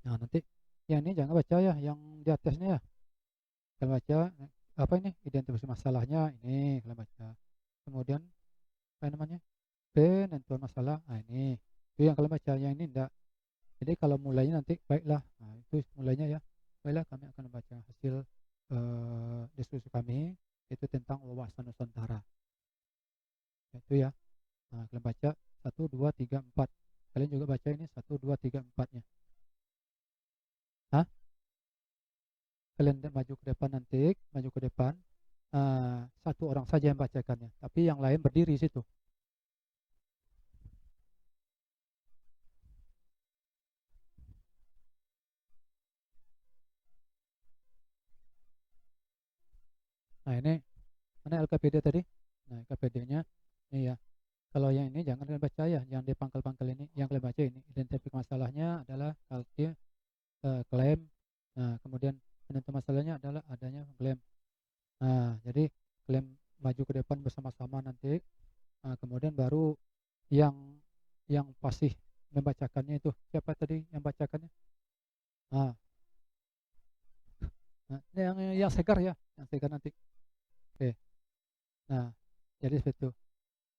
Nah, nanti yang ini jangan baca ya, yang di atasnya ya. Kalian baca apa ini? Identifikasi masalahnya ini kalian baca. Kemudian apa namanya? Penentuan masalah. Ini. Itu yang kalian baca, yang ini enggak. Jadi kalau mulainya nanti baiklah. Nah, itu mulainya ya. Baiklah kami akan membaca hasil diskusi kami itu tentang wawasan Nusantara. Itu ya. Nah, kalian baca 1, 2, 3, 4. Kalian juga baca ini 1, 2, 3, 4-nya. Hah? Kalian maju ke depan nanti, maju ke depan, satu orang saja yang bacakannya, tapi yang lain berdiri situ. Nah ini mana LKPD tadi? Nah LKPD-nya ini ya. Kalau yang ini jangan kalian baca ya, yang di pangkal-pangkal ini, yang kalian baca ini. Identifikasi masalahnya adalah dia klaim. Nah kemudian penentu masalahnya adalah adanya klaim. Nah jadi klaim maju ke depan bersama-sama nanti. Nah, kemudian baru yang yang fasih membacakannya itu siapa tadi yang bacakannya? Nah, Nah, yang segar ya, yang segar nanti. Oke. Nah, jadi seperti itu.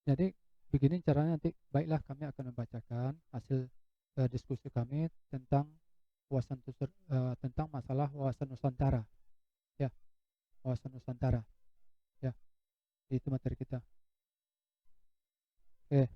Jadi begini caranya nanti. Baiklah, kami akan membacakan hasil diskusi kami tentang tentang masalah wawasan Nusantara. Ya, wawasan Nusantara. Ya, itu materi kita. Oke.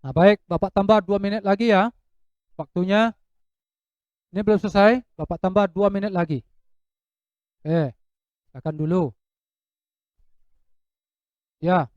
Nah, baik, Bapak tambah 2 menit lagi ya. Waktunya ini belum selesai, Bapak tambah 2 menit lagi. Silakan dulu. Ya,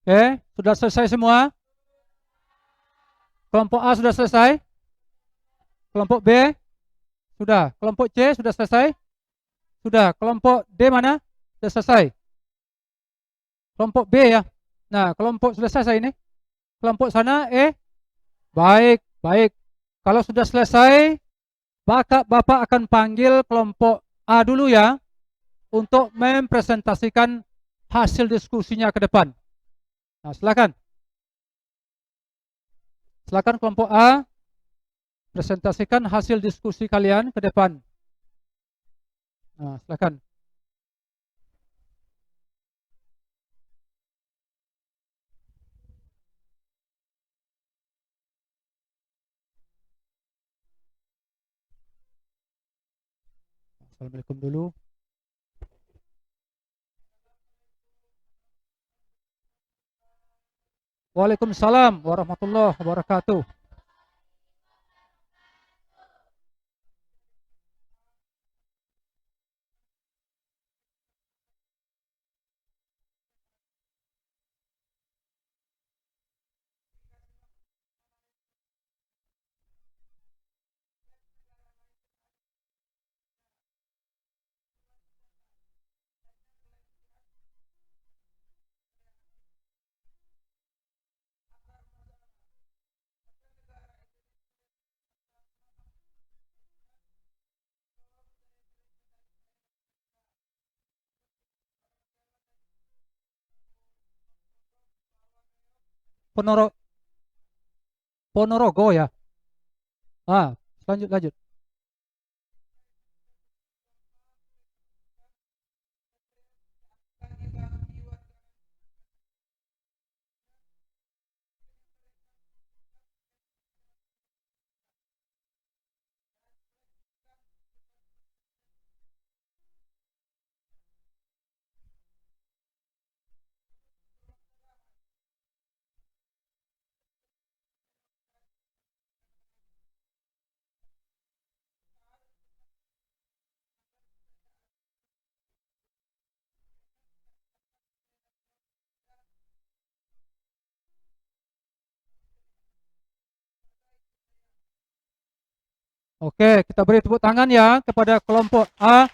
oke, sudah selesai semua. Kelompok A sudah selesai. Kelompok B sudah. Kelompok C sudah selesai. Sudah. Kelompok D mana? Sudah selesai. Kelompok B ya. Nah, kelompok sudah selesai ini. Kelompok sana E. Baik, baik. Kalau sudah selesai, Bapak akan panggil kelompok A dulu ya untuk mempresentasikan hasil diskusinya ke depan. Nah, silakan. Silakan kelompok A presentasikan hasil diskusi kalian ke depan. Nah, silakan. Assalamualaikum dulu. Waalaikumsalam warahmatullahi wabarakatuh. Ponoro, Ponorogo ya. Lanjut lanjut. Oke, kita beri tepuk tangan ya kepada kelompok A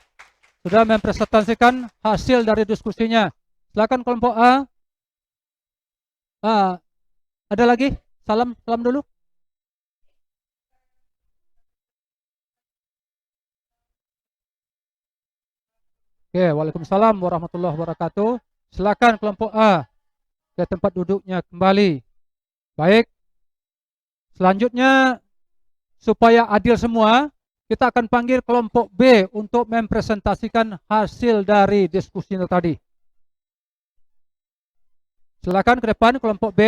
sudah mempresentasikan hasil dari diskusinya. Silakan kelompok A. Ah, ada lagi? Salam, salam dulu. Oke, waalaikumsalam warahmatullahi wabarakatuh. Silakan kelompok A ke tempat duduknya kembali. Baik, selanjutnya supaya adil semua, kita akan panggil kelompok B untuk mempresentasikan hasil dari diskusi tadi. Silakan ke depan kelompok B.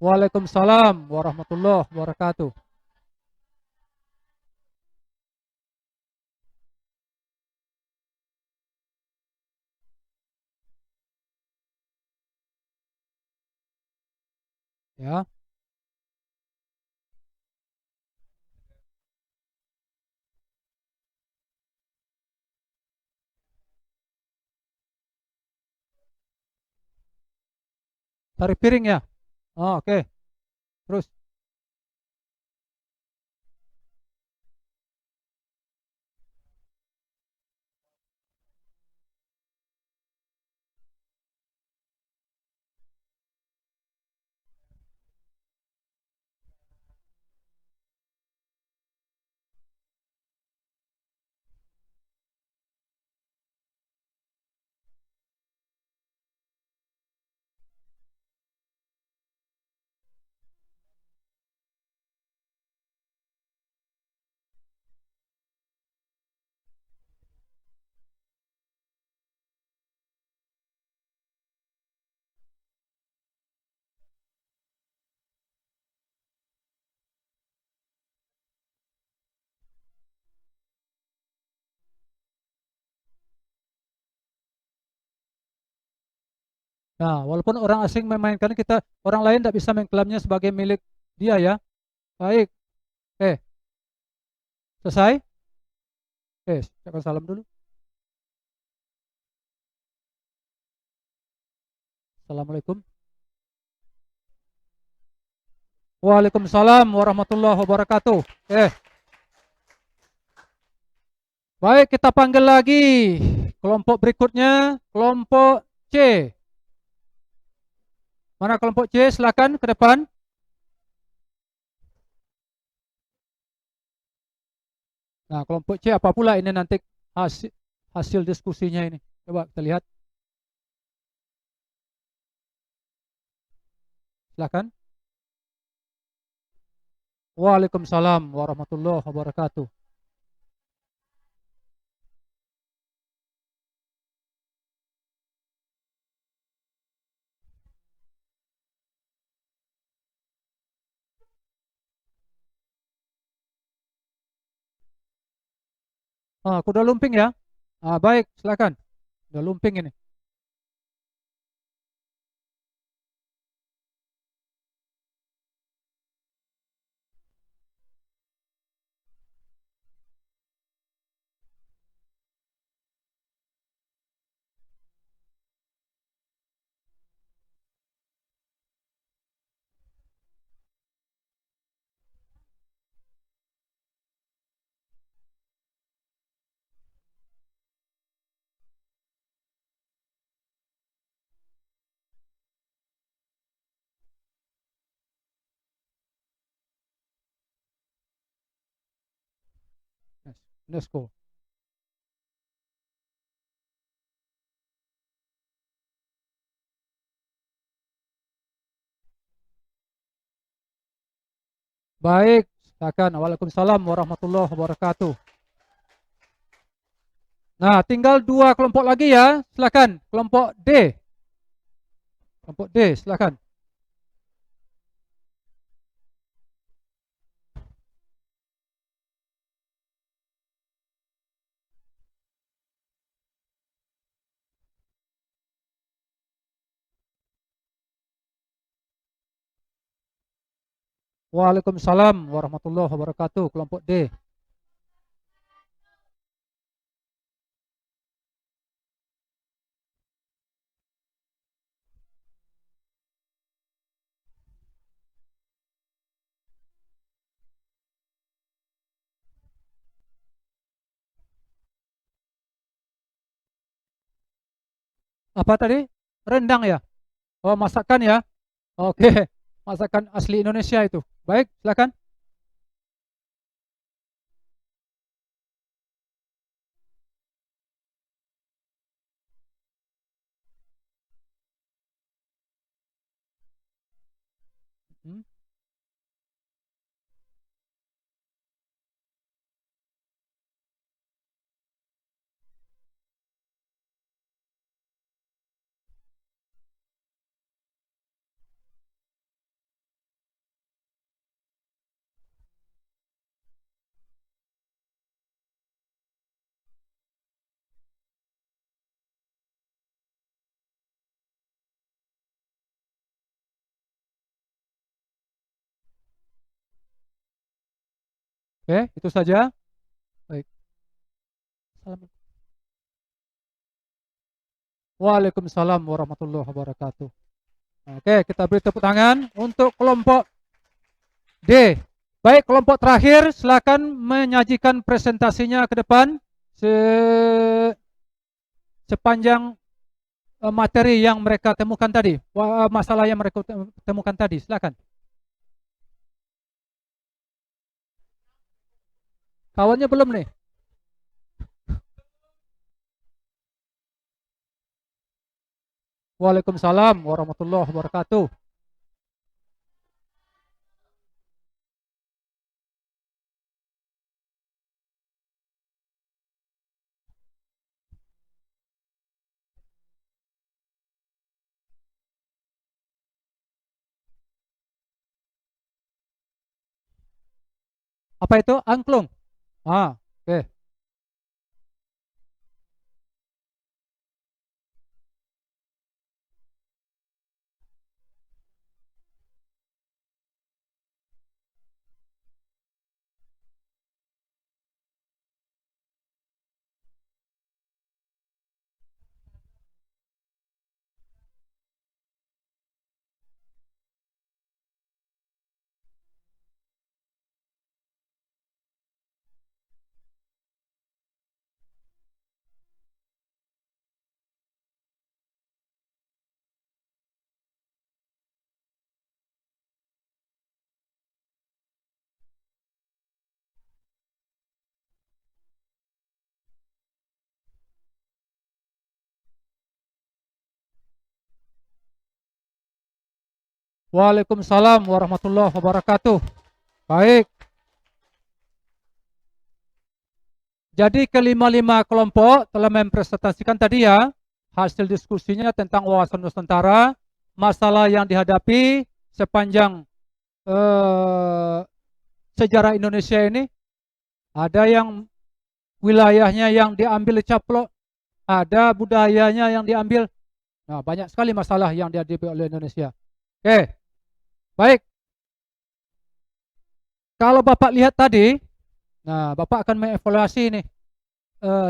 Waalaikumsalam warahmatullahi wabarakatuh. Ya. Tarik piring ya. Oh, oke. Terus. Nah, walaupun orang asing memainkan, kita orang lain tidak bisa mengklaimnya sebagai milik dia ya. Baik. Eh, selesai? Ucapkan salam dulu. Assalamualaikum. Waalaikumsalam warahmatullahi wabarakatuh. Baik, kita panggil lagi kelompok berikutnya, kelompok C. Mana kelompok C? Silakan ke depan. Nah, kelompok C apa pula ini nanti hasil diskusinya ini? Coba kita lihat. Silakan. Waalaikumsalam warahmatullahi wabarakatuh. Aku udah lumping ya. Baik, silakan. Udah lumping ini. Yes. UNESCO. Baik, silakan. Waalaikumsalam warahmatullahi wabarakatuh. Nah, tinggal dua kelompok lagi ya. Silakan, kelompok D. Kelompok D, silakan. Waalaikumsalam warahmatullahi wabarakatuh. Kelompok D. Apa tadi? Rendang ya? Oh, masakan ya? Oke, masakan asli Indonesia itu. Baik, silakan. Hmm? Oke, itu saja. Baik. Salam. Waalaikumsalam warahmatullahi wabarakatuh. Oke, kita beri tepuk tangan untuk kelompok D. Baik, kelompok terakhir silakan menyajikan presentasinya ke depan sepanjang materi yang mereka temukan tadi, masalah yang mereka temukan tadi. Silakan. Kawannya belum nih? Waalaikumsalam warahmatullahi wabarakatuh. Apa itu? Angklung. Oke. Waalaikumsalam warahmatullahi wabarakatuh. Baik. Jadi kelima-lima kelompok telah mempresentasikan tadi ya hasil diskusinya tentang wawasan Nusantara, masalah yang dihadapi sepanjang eh, sejarah Indonesia ini. Ada yang wilayahnya yang diambil caplok, ada budayanya yang diambil. Nah, banyak sekali masalah yang dihadapi oleh Indonesia. Oke, baik. Kalau Bapak lihat tadi, nah Bapak akan mengevaluasi nih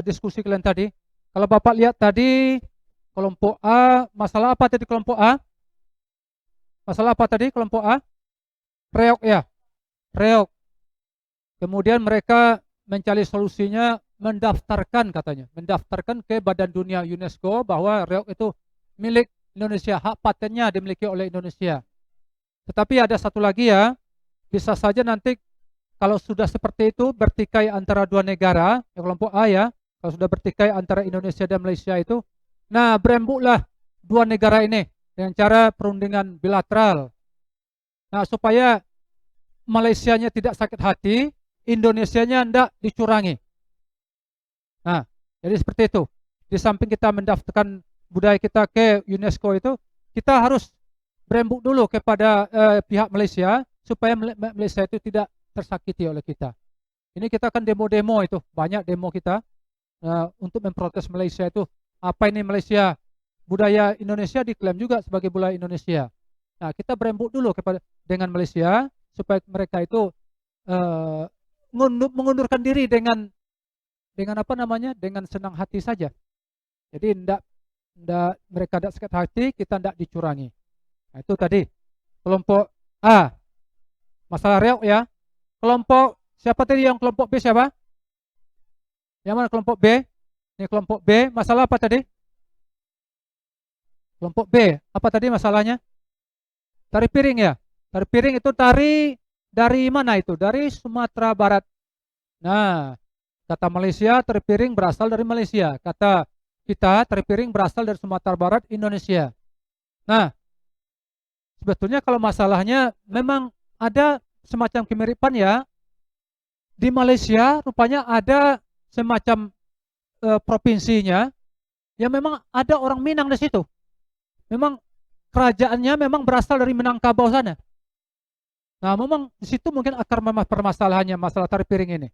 diskusi kalian tadi. Kalau Bapak lihat tadi kelompok A, masalah apa tadi kelompok A? Masalah apa tadi kelompok A? Reok ya, reok. Kemudian mereka mencari solusinya mendaftarkan katanya, mendaftarkan ke Badan Dunia UNESCO bahwa reok itu milik Indonesia, hak patennya dimiliki oleh Indonesia. Tetapi ada satu lagi ya, bisa saja nanti kalau sudah seperti itu bertikai antara dua negara, ya kelompok A ya, kalau sudah bertikai antara Indonesia dan Malaysia itu, nah berembuklah dua negara ini dengan cara perundingan bilateral. Nah supaya Malaysianya tidak sakit hati, Indonesianya tidak dicurangi. Nah, jadi seperti itu. Di samping kita mendaftarkan budaya kita ke UNESCO itu, kita harus berembuk dulu kepada pihak Malaysia supaya Malaysia itu tidak tersakiti oleh kita. Ini kita akan demo-demo itu, banyak demo kita untuk memprotes Malaysia itu. Apa ini Malaysia? Budaya Indonesia diklaim juga sebagai budaya Indonesia. Nah, kita berembuk dulu dengan Malaysia supaya mereka itu uh, mengundurkan diri dengan apa namanya, dengan senang hati saja. Jadi mereka tidak sakit hati, kita tidak dicurangi. Nah, itu tadi kelompok A, masalah reok ya. Kelompok siapa tadi yang kelompok B siapa? Yang mana kelompok B? Ini kelompok B, masalah apa tadi? Kelompok B, apa tadi masalahnya? Tari piring ya. Tari piring itu tari dari mana itu? Dari Sumatera Barat. Nah, kata Malaysia, tari piring berasal dari Malaysia. Kata kita, tari piring berasal dari Sumatera Barat, Indonesia. Nah, sebetulnya kalau masalahnya memang ada semacam kemiripan ya. Di Malaysia rupanya ada semacam provinsinya yang memang ada orang Minang di situ. Memang kerajaannya memang berasal dari Minangkabau sana. Nah, memang di situ mungkin akar permasalahannya masalah tari piring ini.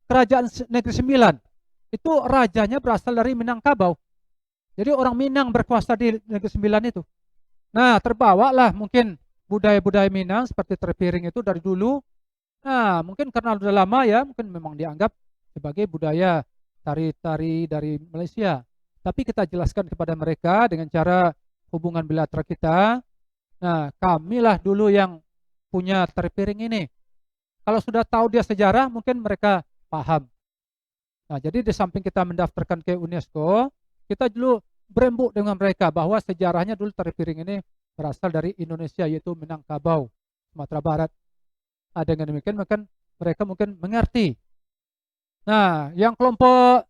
Kerajaan Negeri Sembilan itu rajanya berasal dari Minangkabau. Jadi orang Minang berkuasa di Negeri Sembilan itu. Nah, terbawalah mungkin budaya-budaya Minang seperti tari piring itu dari dulu. Nah, mungkin karena sudah lama ya, mungkin memang dianggap sebagai budaya tari-tari dari Malaysia. Tapi kita jelaskan kepada mereka dengan cara hubungan bilateral kita. Nah, kamilah dulu yang punya tari piring ini. Kalau sudah tahu dia sejarah, mungkin mereka paham. Nah, jadi di samping kita mendaftarkan ke UNESCO, kita dulu berembuk dengan mereka bahwa sejarahnya dulu tari piring ini berasal dari Indonesia, yaitu Minangkabau, Sumatera Barat. Nah, dengan demikian mereka mungkin mengerti. Nah, yang kelompok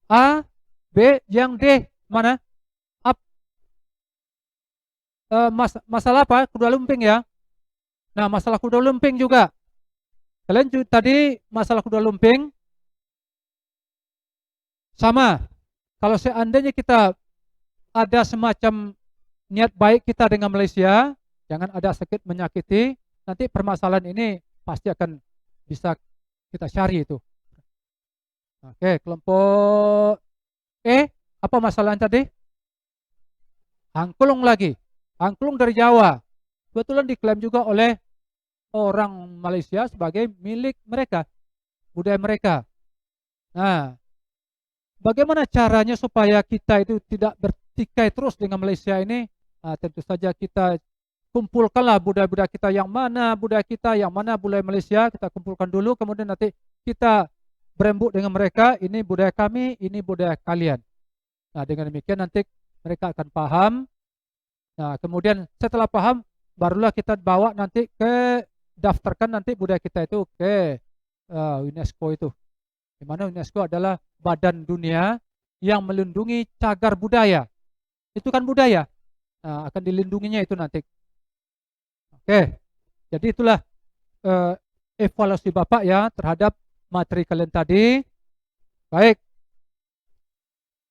A, B, yang D mana? Masalah apa? Kuda lumping ya. Nah, masalah kuda lumping juga. Kalian tadi masalah kuda lumping sama. Kalau seandainya kita ada semacam niat baik kita dengan Malaysia, jangan ada sakit menyakiti, nanti permasalahan ini pasti akan bisa kita cari itu. Oke, kelompok E, apa masalahnya tadi? Angklung lagi. Angklung dari Jawa. Kebetulan diklaim juga oleh orang Malaysia sebagai milik mereka, budaya mereka. Nah, bagaimana caranya supaya kita itu tidak bertikai terus dengan Malaysia ini? Nah, tentu saja kita kumpulkanlah budaya-budaya kita yang mana budaya kita, yang mana budaya Malaysia, kita kumpulkan dulu, kemudian nanti kita berembuk dengan mereka, ini budaya kami, ini budaya kalian. Nah, dengan demikian nanti mereka akan paham. Nah, kemudian setelah paham, barulah kita bawa nanti ke daftarkan nanti budaya kita itu ke UNESCO itu. Di mana UNESCO adalah badan dunia yang melindungi cagar budaya. Itu kan budaya. Nah, akan dilindunginya itu nanti. Oke. Jadi itulah evaluasi Bapak ya terhadap materi kalian tadi. Baik.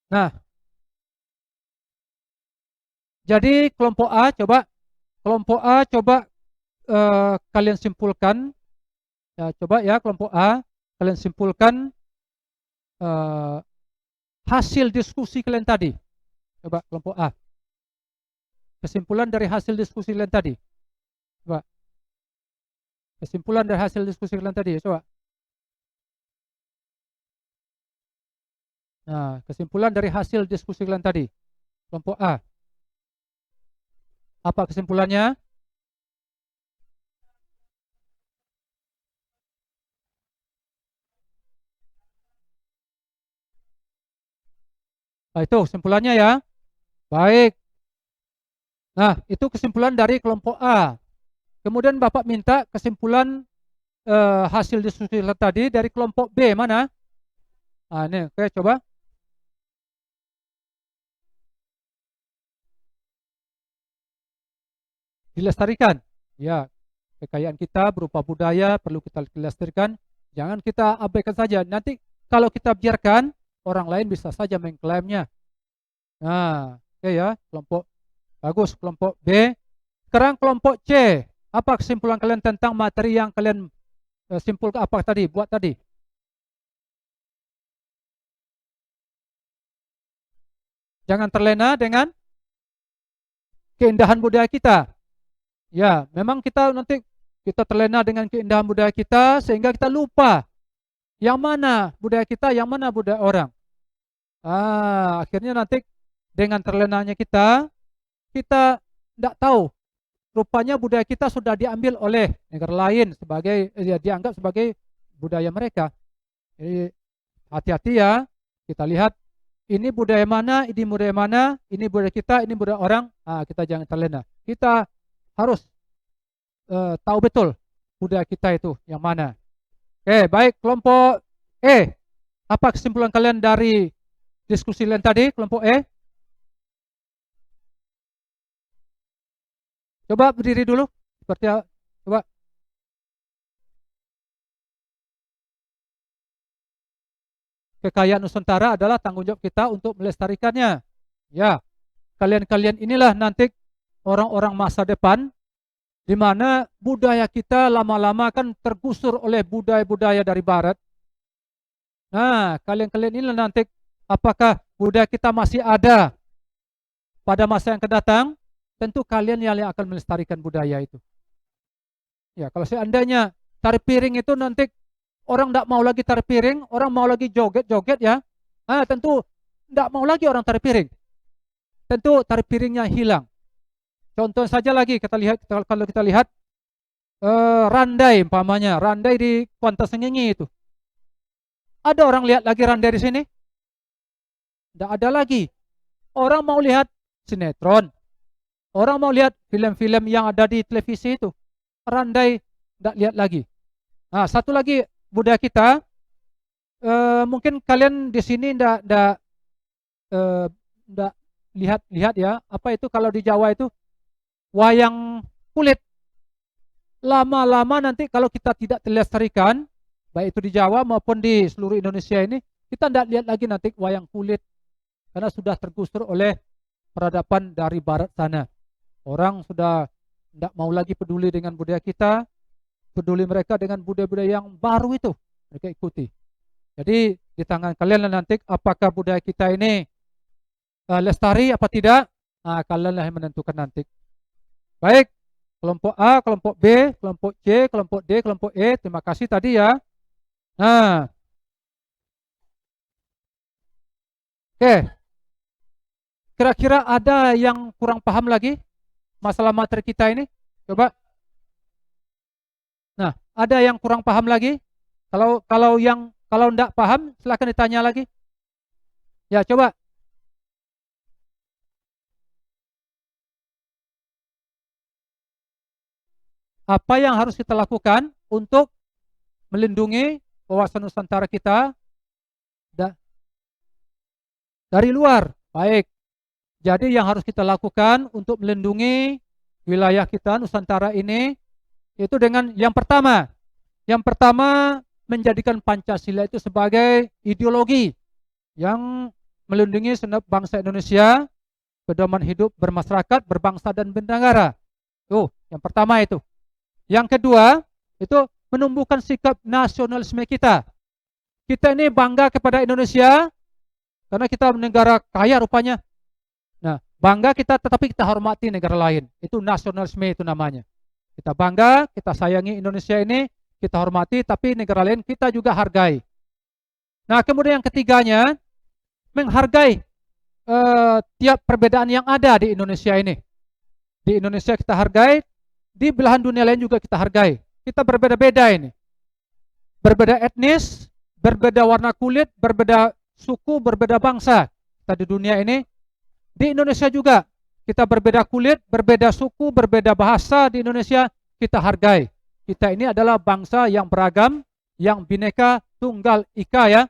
Nah, jadi kelompok A coba kalian simpulkan. Ya, coba ya kelompok A kalian simpulkan hasil diskusi kalian tadi. Coba kelompok A. Kesimpulan dari hasil diskusi kalian tadi. Coba. Kesimpulan dari hasil diskusi kalian tadi. Coba. Nah, kesimpulan dari hasil diskusi kalian tadi. Kelompok A. Apa kesimpulannya? Nah, itu kesimpulannya ya. Baik. Nah, itu kesimpulan dari kelompok A. Kemudian Bapak minta kesimpulan hasil diskusi tadi dari kelompok B mana? Nah, ini, oke, coba. Dilestarikan. Ya, kekayaan kita berupa budaya perlu kita lestarikan. Jangan kita abaikan saja. Nanti kalau kita biarkan, orang lain bisa saja mengklaimnya. Nah, oke ya, kelompok bagus, kelompok B. Sekarang kelompok C. Apa kesimpulan kalian tentang materi yang kalian simpulkan apa tadi, buat tadi? Jangan terlena dengan keindahan budaya kita. Ya, memang kita nanti kita terlena dengan keindahan budaya kita sehingga kita lupa yang mana budaya kita, yang mana budaya orang. Akhirnya nanti dengan terlenanya kita tidak tahu. Rupanya budaya kita sudah diambil oleh negara lain sebagai dianggap sebagai budaya mereka. Jadi hati-hati ya. Kita lihat ini budaya mana, ini budaya kita, ini budaya orang. Kita jangan terlena. Kita harus tahu betul budaya kita itu yang mana. Oke, baik kelompok E. Apa kesimpulan kalian dari diskusi kalian tadi, kelompok E? Coba berdiri dulu. Coba. Kekayaan Nusantara adalah tanggung jawab kita untuk melestarikannya. Ya, kalian-kalian inilah nanti orang-orang masa depan, di mana budaya kita lama-lama kan tergusur oleh budaya-budaya dari Barat. Nah, kalian-kalian inilah nanti apakah budaya kita masih ada pada masa yang akan datang? Tentu kalian yang akan melestarikan budaya itu. Ya, kalau seandainya tari piring itu nanti orang tidak mau lagi tari piring, orang mau lagi joget-joget ya, tentu tidak mau lagi orang tari piring. Tentu tari piringnya hilang. Contoh saja lagi kalau kita lihat randai umpamanya, randai di Kuantas Sengingi itu. Ada orang lihat lagi randai di sini? Tidak ada lagi. Orang mau lihat sinetron. Orang mau lihat film-film yang ada di televisi itu. Randai tidak lihat lagi. Nah, satu lagi budaya kita, mungkin kalian di sini tidak lihat ya, apa itu kalau di Jawa itu wayang kulit. Lama-lama nanti kalau kita tidak dilestarikan, baik itu di Jawa maupun di seluruh Indonesia ini, kita tidak lihat lagi nanti wayang kulit karena sudah tergusur oleh peradaban dari Barat sana. Orang sudah tidak mau lagi peduli dengan budaya kita, peduli mereka dengan budaya-budaya yang baru itu mereka ikuti. Jadi di tangan kalian nanti apakah budaya kita ini lestari apa tidak, kalianlah yang menentukan nanti. Baik, kelompok A, kelompok B, kelompok C, kelompok D, kelompok E, terima kasih tadi ya. Nah, oke, kira-kira ada yang kurang paham lagi masalah materi kita ini? Coba. Nah, ada yang kurang paham lagi? Kalau enggak paham, silakan ditanya lagi. Ya, coba. Apa yang harus kita lakukan untuk melindungi wawasan Nusantara kita dari luar? Baik. Jadi yang harus kita lakukan untuk melindungi wilayah kita Nusantara ini itu dengan yang pertama menjadikan Pancasila itu sebagai ideologi yang melindungi segenap bangsa Indonesia, pedoman hidup bermasyarakat, berbangsa dan bernegara. Tuh, yang pertama itu. Yang kedua, itu menumbuhkan sikap nasionalisme kita. Kita ini bangga kepada Indonesia karena kita negara kaya rupanya. Nah, bangga kita tetapi kita hormati negara lain. Itu nasionalisme itu namanya. Kita bangga, kita sayangi Indonesia ini, kita hormati, tapi negara lain kita juga hargai. Nah, kemudian yang ketiganya, menghargai tiap perbedaan yang ada di Indonesia ini. Di Indonesia kita hargai, di belahan dunia lain juga kita hargai. Kita berbeda-beda ini. Berbeda etnis, berbeda warna kulit, berbeda suku, berbeda bangsa. Kita di dunia ini, di Indonesia juga. Kita berbeda kulit, berbeda suku, berbeda bahasa di Indonesia, kita hargai. Kita ini adalah bangsa yang beragam, yang bineka tunggal ika ya.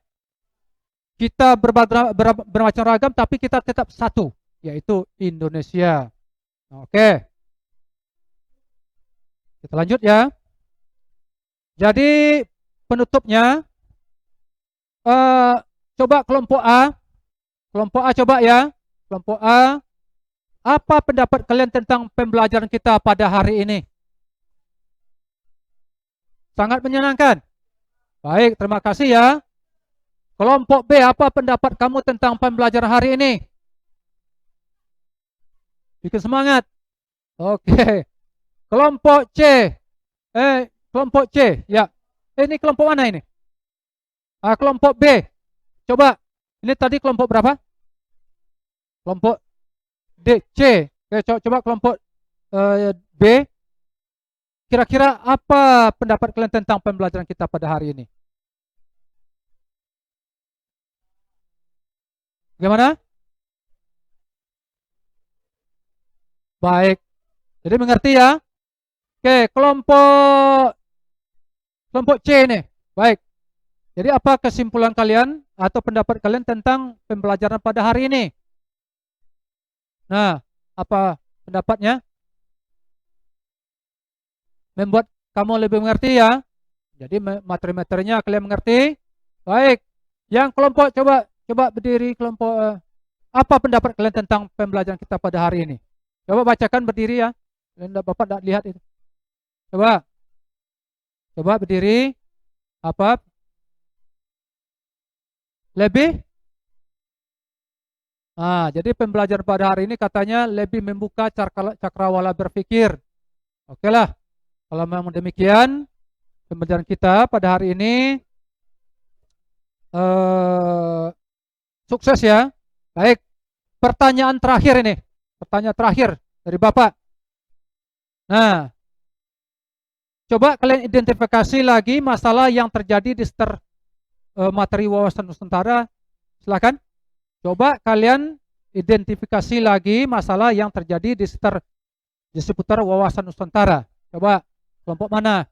Kita bermacam ragam, tapi kita tetap satu, yaitu Indonesia. Oke. Kita lanjut ya. Jadi penutupnya, coba kelompok A coba ya. Kelompok A, apa pendapat kalian tentang pembelajaran kita pada hari ini? Sangat menyenangkan. Baik, terima kasih ya. Kelompok B, apa pendapat kamu tentang pembelajaran hari ini? Bikin semangat. Oke. Kelompok C. Kelompok C, ya. Ini kelompok mana ini? Kelompok B. Coba, ini tadi kelompok berapa? Kelompok D, C. Coba kelompok B. Kira-kira apa pendapat kalian tentang pembelajaran kita pada hari ini? Gimana? Baik. Jadi mengerti ya? Oke, kelompok C ini. Baik. Jadi apa kesimpulan kalian atau pendapat kalian tentang pembelajaran pada hari ini? Nah, apa pendapatnya? membuat kamu lebih mengerti ya. Jadi materi-materinya kalian mengerti. Baik. Yang kelompok coba berdiri kelompok. Apa pendapat kalian tentang pembelajaran kita pada hari ini? Coba bacakan berdiri ya. Bapak tidak lihat itu. Coba berdiri. Apa? Lebih? Jadi pembelajaran pada hari ini katanya lebih membuka cakrawala berpikir. Oke lah. Kalau memang demikian, pembelajaran kita pada hari ini sukses ya. Baik. Pertanyaan terakhir ini. Pertanyaan terakhir dari Bapak. Nah, coba kalian identifikasi lagi masalah yang terjadi di sekitar materi wawasan Nusantara. Silakan. Coba kalian identifikasi lagi masalah yang terjadi di seputar wawasan Nusantara. Coba kelompok mana?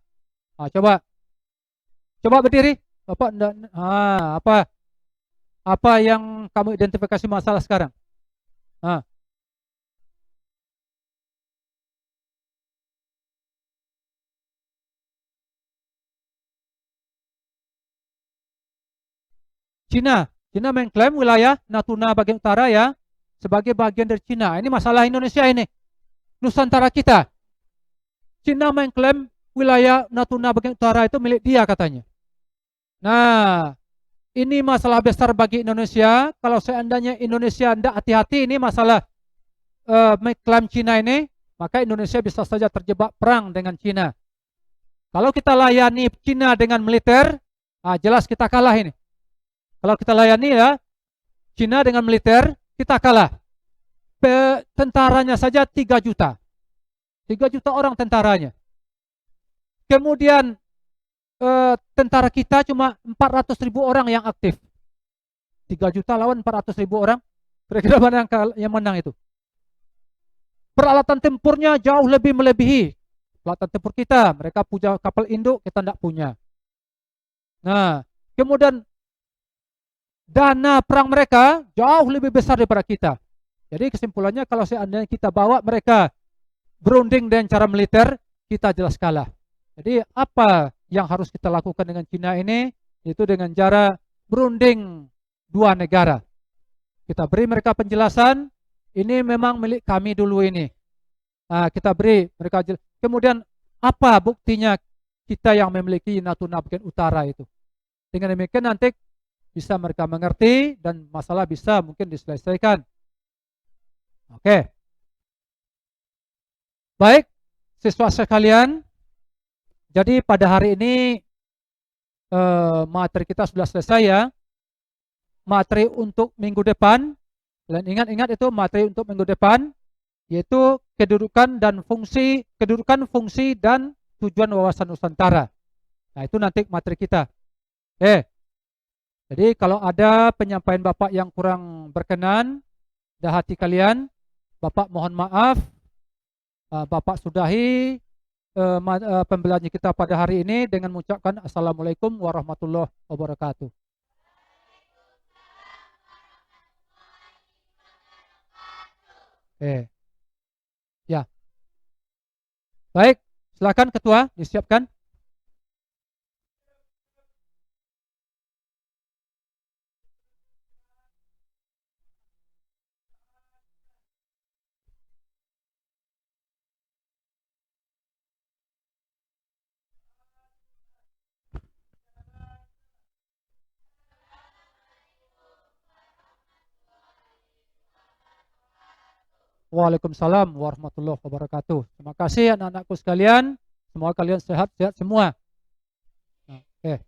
Coba berdiri. Bapak apa yang kamu identifikasi masalah sekarang? Cina mengklaim wilayah Natuna bagian utara ya sebagai bagian dari Cina. Ini masalah Indonesia ini. Nusantara kita. Cina mengklaim wilayah Natuna bagian utara itu milik dia katanya. Nah, ini masalah besar bagi Indonesia. Kalau seandainya Indonesia tidak hati-hati ini masalah mengklaim Cina ini, maka Indonesia bisa saja terjebak perang dengan Cina. Kalau kita layani Cina dengan militer, jelas kita kalah ini. Kalau kita layani ya Cina dengan militer, kita kalah. Tentaranya saja 3 juta. 3 juta orang tentaranya. Kemudian tentara kita cuma 400.000 orang yang aktif. 3 juta lawan 400.000 orang. Kira-kira mana yang menang itu? Peralatan tempurnya jauh lebih melebihi peralatan tempur kita. Mereka punya kapal induk, kita tidak punya. Nah, kemudian dana perang mereka jauh lebih besar daripada kita. Jadi kesimpulannya kalau seandainya kita bawa mereka berunding dengan cara militer, kita jelas kalah. Jadi apa yang harus kita lakukan dengan Cina ini? Itu dengan cara berunding 2 negara. Kita beri mereka penjelasan, ini memang milik kami dulu ini. Kita beri mereka. Kemudian apa buktinya kita yang memiliki Natuna bagian utara itu? Dengan demikian nanti bisa mereka mengerti dan masalah bisa mungkin diselesaikan. Oke. Baik, siswa sekalian. Jadi pada hari ini materi kita sudah selesai ya. Materi untuk minggu depan, kalian ingat-ingat itu materi untuk minggu depan, yaitu kedudukan, fungsi dan tujuan wawasan Nusantara. Nah itu nanti materi kita. Jadi kalau ada penyampaian Bapak yang kurang berkenan, dah hati kalian, Bapak mohon maaf, Bapak sudahi pembelajaran kita pada hari ini dengan mengucapkan Assalamualaikum warahmatullahi wabarakatuh. Ya. Baik, silakan Ketua disiapkan. Waalaikumsalam warahmatullahi wabarakatuh. Terima kasih anak-anakku sekalian. Semoga kalian sehat-sehat semua. Oke.